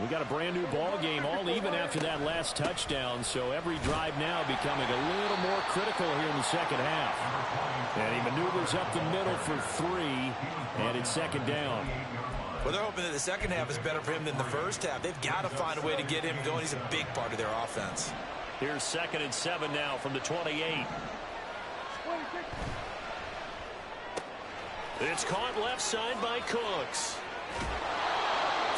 We got a brand new ball game, all even after that last touchdown, so every drive now becoming a little more critical here in the second half. And he maneuvers up the middle for 3, and it's 2nd down. Well, they're hoping that the second half is better for him than the first half. They've got to find a way to get him going. He's a big part of their offense. Here's 2nd and 7 now from the 28. It's caught left side by Cooks.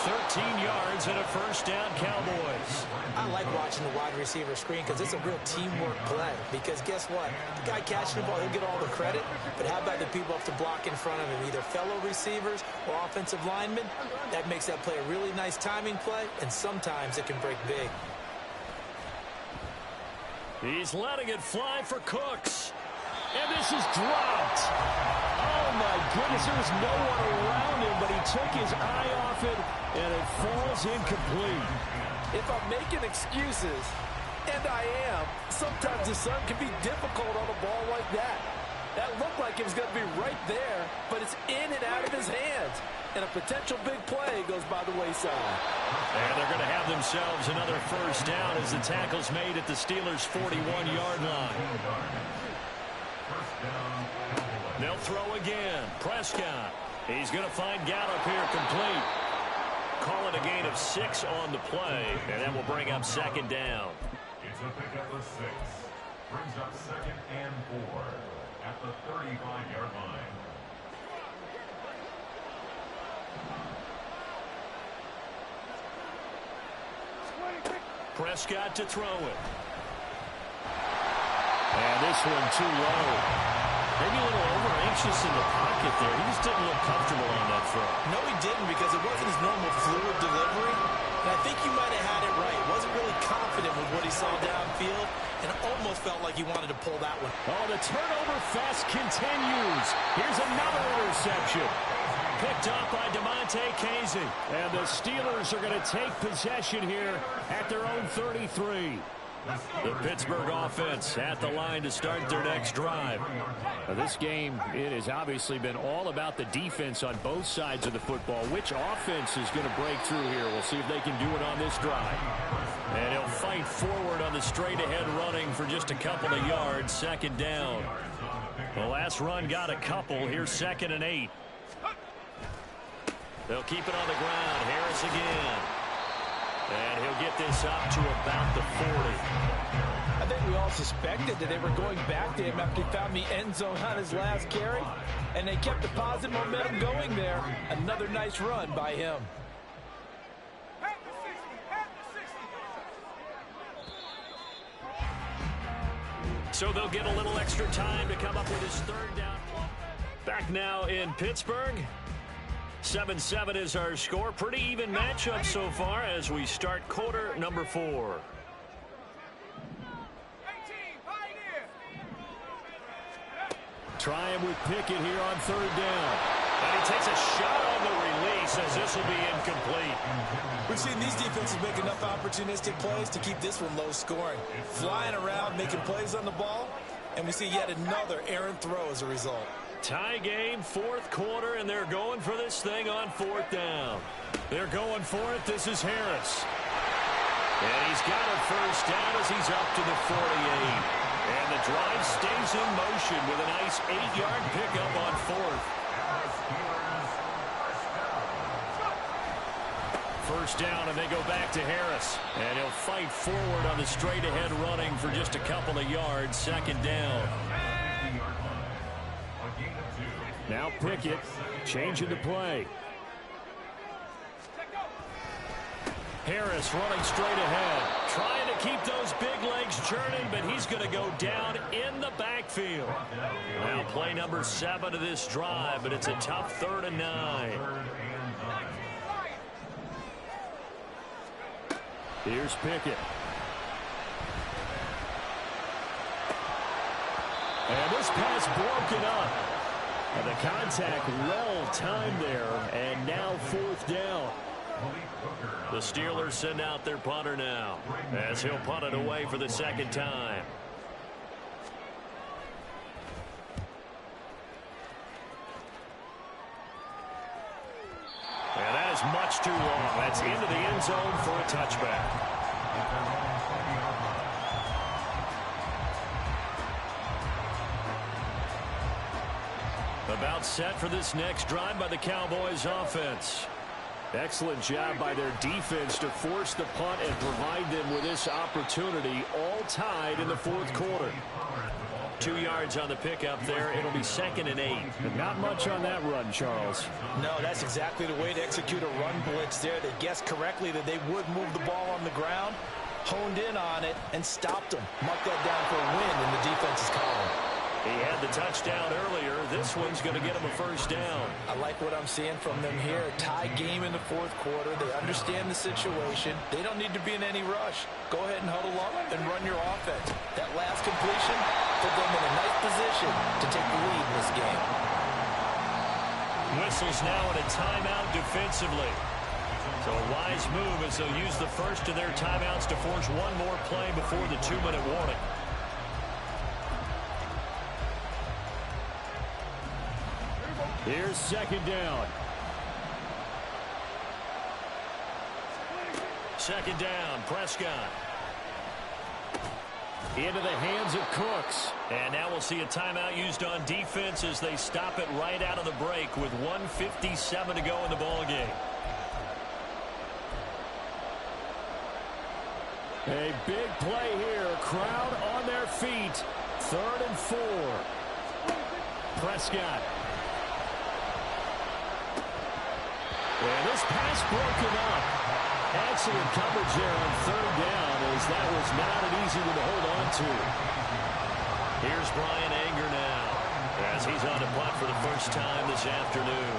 13 yards and a 1st down, Cowboys. I like watching the wide receiver screen because it's a real teamwork play. Because guess what? The guy catching the ball, he'll get all the credit. But how about the people up to block in front of him, either fellow receivers or offensive linemen? That makes that play a really nice timing play, and sometimes it can break big. He's letting it fly for Cooks. And this is dropped. Oh, my goodness. There was no one around him, but he took his eye off it, and it falls incomplete. If I'm making excuses, and I am, sometimes the sun can be difficult on a ball like that. That looked like it was going to be right there, but it's in and out of his hands. And a potential big play goes by the wayside. And they're going to have themselves another 1st down as the tackle's made at the Steelers' 41-yard line. They'll throw again. Prescott. He's going to find Gallup here complete. Call it a gain of 6 on the play, and that will bring up 2nd down. It's a pickup of 6. Brings up 2nd and 4 at the 35-yard line. Prescott to throw it. And this one too low. Maybe a little over-anxious in the pocket there. He just didn't look comfortable on that throw. No, he didn't, because it wasn't his normal fluid delivery. And I think you might have had it right. Wasn't really confident with what he saw downfield, and it almost felt like he wanted to pull that one. Oh, the turnover fest continues. Here's another interception. Picked up by DeMonte Casey. And the Steelers are going to take possession here at their own 33. The Pittsburgh offense at the line to start their next drive. Now, this game, it has obviously been all about the defense on both sides of the football. Which offense is going to break through here? We'll see if they can do it on this drive. And he'll fight forward on the straight-ahead running for just a couple of yards. 2nd down. The last run got a couple. Here's 2nd and 8. They'll keep it on the ground. Harris again. And he'll get this up to about the 40. I think we all suspected that they were going back to him after he found the end zone on his last carry. And they kept the positive momentum going there. Another nice run by him. So they'll get a little extra time to come up with his 3rd down. Back now in Pittsburgh. 7-7 is our score. Pretty even matchup so far as we start quarter number 4. try him with Pickett here on third down. And he takes a shot on the release as this will be incomplete. We've seen these defenses make enough opportunistic plays to keep this one low scoring. Flying around, making plays on the ball, and we see yet another errant throw as a result. Tie game, fourth quarter, and they're going for this thing on fourth down. They're going for it. This is Harris. And he's got a first down as he's up to the 48. And the drive stays in motion with a nice 8-yard pickup on fourth. First down, and they go back to Harris. And he'll fight forward on the straight-ahead running for just a couple of yards. Second down. Now Pickett changing the play. Harris running straight ahead, trying to keep those big legs churning, but he's going to go down in the backfield. Now play number 7 of this drive, but it's a tough 3rd and 9. Here's Pickett. And this pass broken up. And the contact well timed there, and now fourth down. The Steelers send out their punter now as he'll punt it away for the second time. And that is much too long. That's into the end zone for a touchback. About set for this next drive by the Cowboys offense. Excellent job by their defense to force the punt and provide them with this opportunity, all tied in the fourth quarter. 2 yards on the pickup there. It'll be 2nd and 8. And not much on that run, Charles. No, that's exactly the way to execute a run blitz there. They guessed correctly that they would move the ball on the ground, honed in on it, and stopped them. Marked that down for a win in the defense's column. He had the touchdown earlier. This one's going to get him a first down. I like what I'm seeing from them here. Tie game in the fourth quarter. They understand the situation. They don't need to be in any rush. Go ahead and huddle up and run your offense. That last completion put them in a nice position to take the lead in this game. Whistles now in a timeout defensively. So a wise move as they'll use the first of their timeouts to force one more play before the 2-minute warning. Here's second down. Second down, Prescott. Into the hands of Cooks. And now we'll see a timeout used on defense as they stop it right out of the break with 1:57 to go in the ballgame. A big play here. Crowd on their feet. 3rd and 4. Prescott. And this pass broken up. Excellent coverage there on 3rd down as that was not an easy one to hold on to. Here's Brian Anger now as he's on to punt for the first time this afternoon.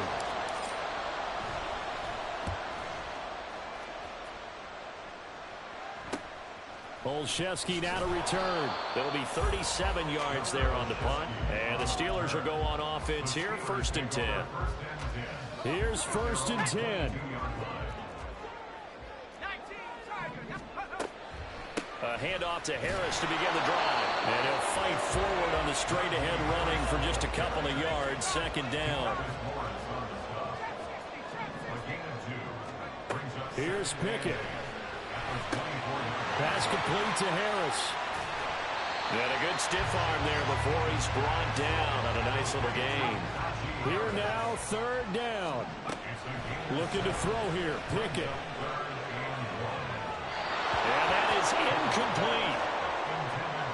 Olszewski now to return. It'll be 37 yards there on the punt. And the Steelers will go on offense here, 1st and 10. Here's 1st and 10. A handoff to Harris to begin the drive. And he'll fight forward on the straight-ahead running for just a couple of yards. 2nd down. Here's Pickett. Pass complete to Harris. And a good stiff arm there before he's brought down on a nice little gain. Here now, 3rd down. Looking to throw here, Pickett. And that is incomplete.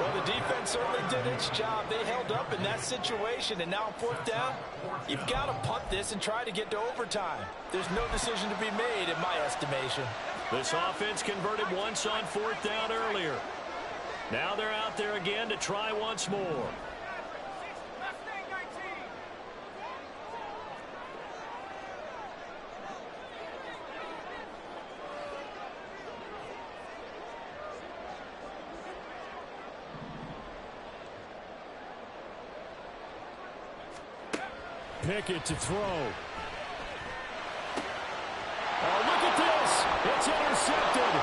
Well, the defense certainly did its job. They held up in that situation, and now on 4th down, you've got to punt this and try to get to overtime. There's no decision to be made in my estimation. This offense converted once on 4th down earlier. Now they're out there again to try once more. Pickett to throw. Oh, look at this. It's intercepted.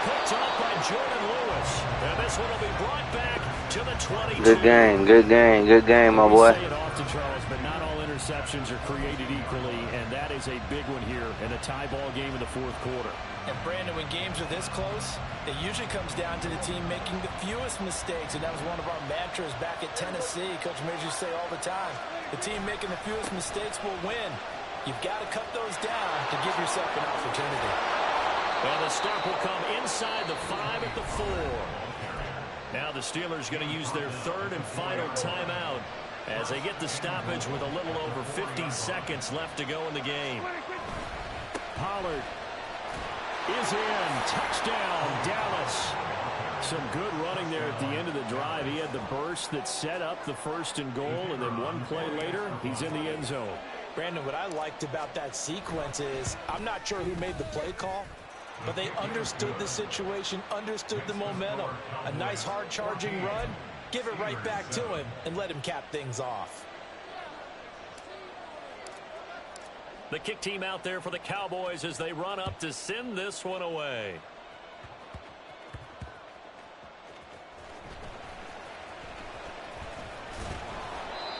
Picked off by Jordan Lewis. And this one will be brought back to the 22. Good game, good game, good game, my boy. We say it often, Charles, but not all interceptions are created equally, and that is a big one here in a tie ball game in the fourth quarter. And Brandon, when games are this close, it usually comes down to the team making the fewest mistakes, and that was one of our mantras back at Tennessee. Coach Mears used to say all the time, the team making the fewest mistakes will win. You've got to cut those down to give yourself an opportunity. And the stop will come inside the 5 at the 4. Now the Steelers going to use their third and final timeout as they get the stoppage with a little over 50 seconds left to go in the game. Pollard is in. Touchdown, Dallas. Some good running there at the end of the drive. He had the burst that set up the first and goal, and then one play later, he's in the end zone. Brandon, what I liked about that sequence is I'm not sure who made the play call, but they understood the situation, understood the momentum. A nice hard-charging run, give it right back to him, and let him cap things off. The kick team out there for the Cowboys as they run up to send this one away.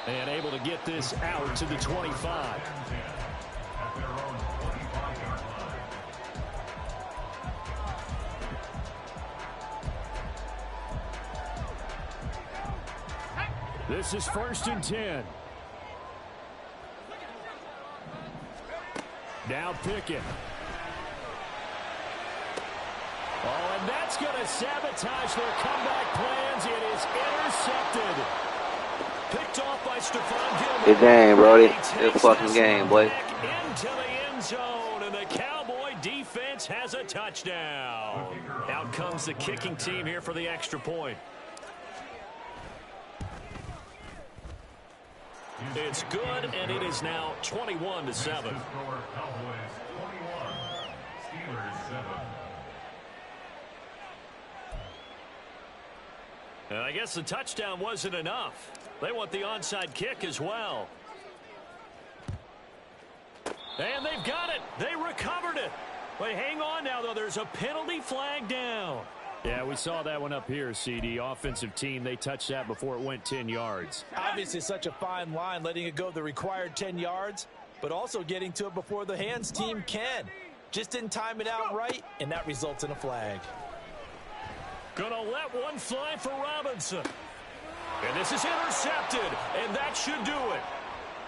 And able to get this out to the 25. This is 1st and 10. Now Pickett. Oh, and that's going to sabotage their comeback plans. It is intercepted. Picked off by Stephon Gilmore. Good game, Brody. Good fucking game, boy. Into the end zone, and the Cowboy defense has a touchdown. Out comes the kicking team here for the extra point. It's good, and it is now 21-7. And I guess the touchdown wasn't enough. They want the onside kick as well. And they've got it. They recovered it. But hang on now, though. There's a penalty flag down. Yeah, we saw that one up here, CD. Offensive team, they touched that before it went 10 yards. Obviously such a fine line, letting it go the required 10 yards, but also getting to it before the hands team can. Just didn't time it out right, and that results in a flag. Gonna let one fly for Robinson. And this is intercepted, and that should do it.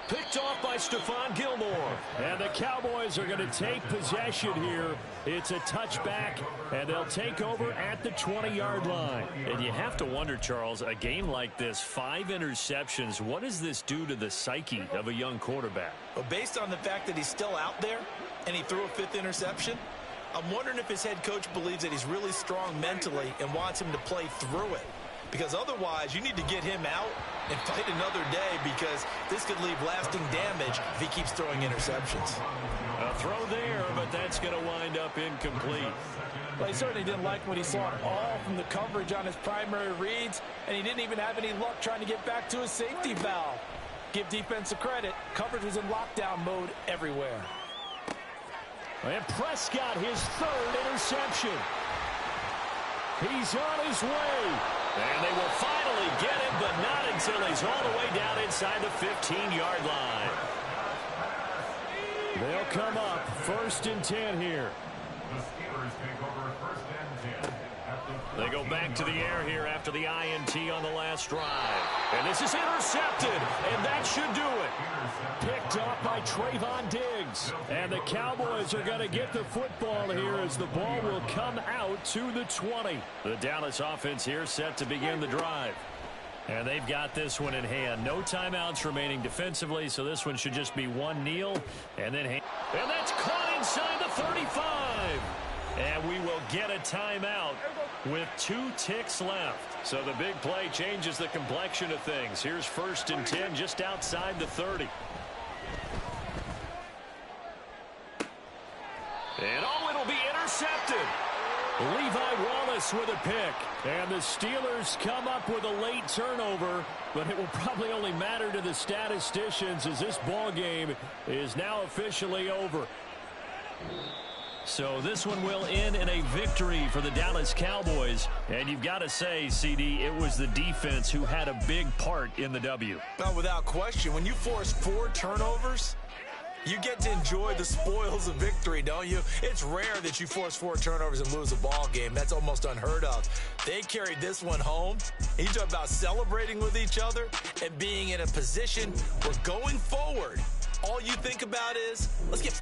Picked off by Stephon Gilmore. And the Cowboys are going to take possession here. It's a touchback, and they'll take over at the 20-yard line. And you have to wonder, Charles, a game like this, 5 interceptions, what does this do to the psyche of a young quarterback? Well, based on the fact that he's still out there and he threw a 5th interception, I'm wondering if his head coach believes that he's really strong mentally and wants him to play through it. Because otherwise, you need to get him out and fight another day, because this could leave lasting damage if he keeps throwing interceptions. A throw there, but that's going to wind up incomplete. Well, he certainly didn't like what he saw at all from the coverage on his primary reads, and he didn't even have any luck trying to get back to his safety valve. Give defensive credit. Coverage was in lockdown mode everywhere. And Prescott, his 3rd interception. He's on his way. And they will finally get him, but not until he's all the way down inside the 15-yard line. They'll come up 1st and 10 here. The Steelers take over 1st and 10. They go back to the air here after the INT on the last drive. And this is intercepted, and that should do it. Picked up by Trayvon Diggs. And the Cowboys are going to get the football here as the ball will come out to the 20. The Dallas offense here set to begin the drive. And they've got this one in hand. No timeouts remaining defensively, so this one should just be one kneel. And then and that's caught inside the 35. And we will get a timeout with 2 ticks left. So the big play changes the complexion of things. Here's 1st and 10 just outside the 30. And oh, it'll be intercepted. Levi Wallace with a pick. And the Steelers come up with a late turnover, but it will probably only matter to the statisticians as this ball game is now officially over. So this one will end in a victory for the Dallas Cowboys. And you've got to say, CD, it was the defense who had a big part in the W. No, without question. When you force 4 turnovers, you get to enjoy the spoils of victory, don't you? It's rare that you force 4 turnovers and lose a ball game. That's almost unheard of. They carried this one home. You talk about celebrating with each other and being in a position where going forward, all you think about is, let's get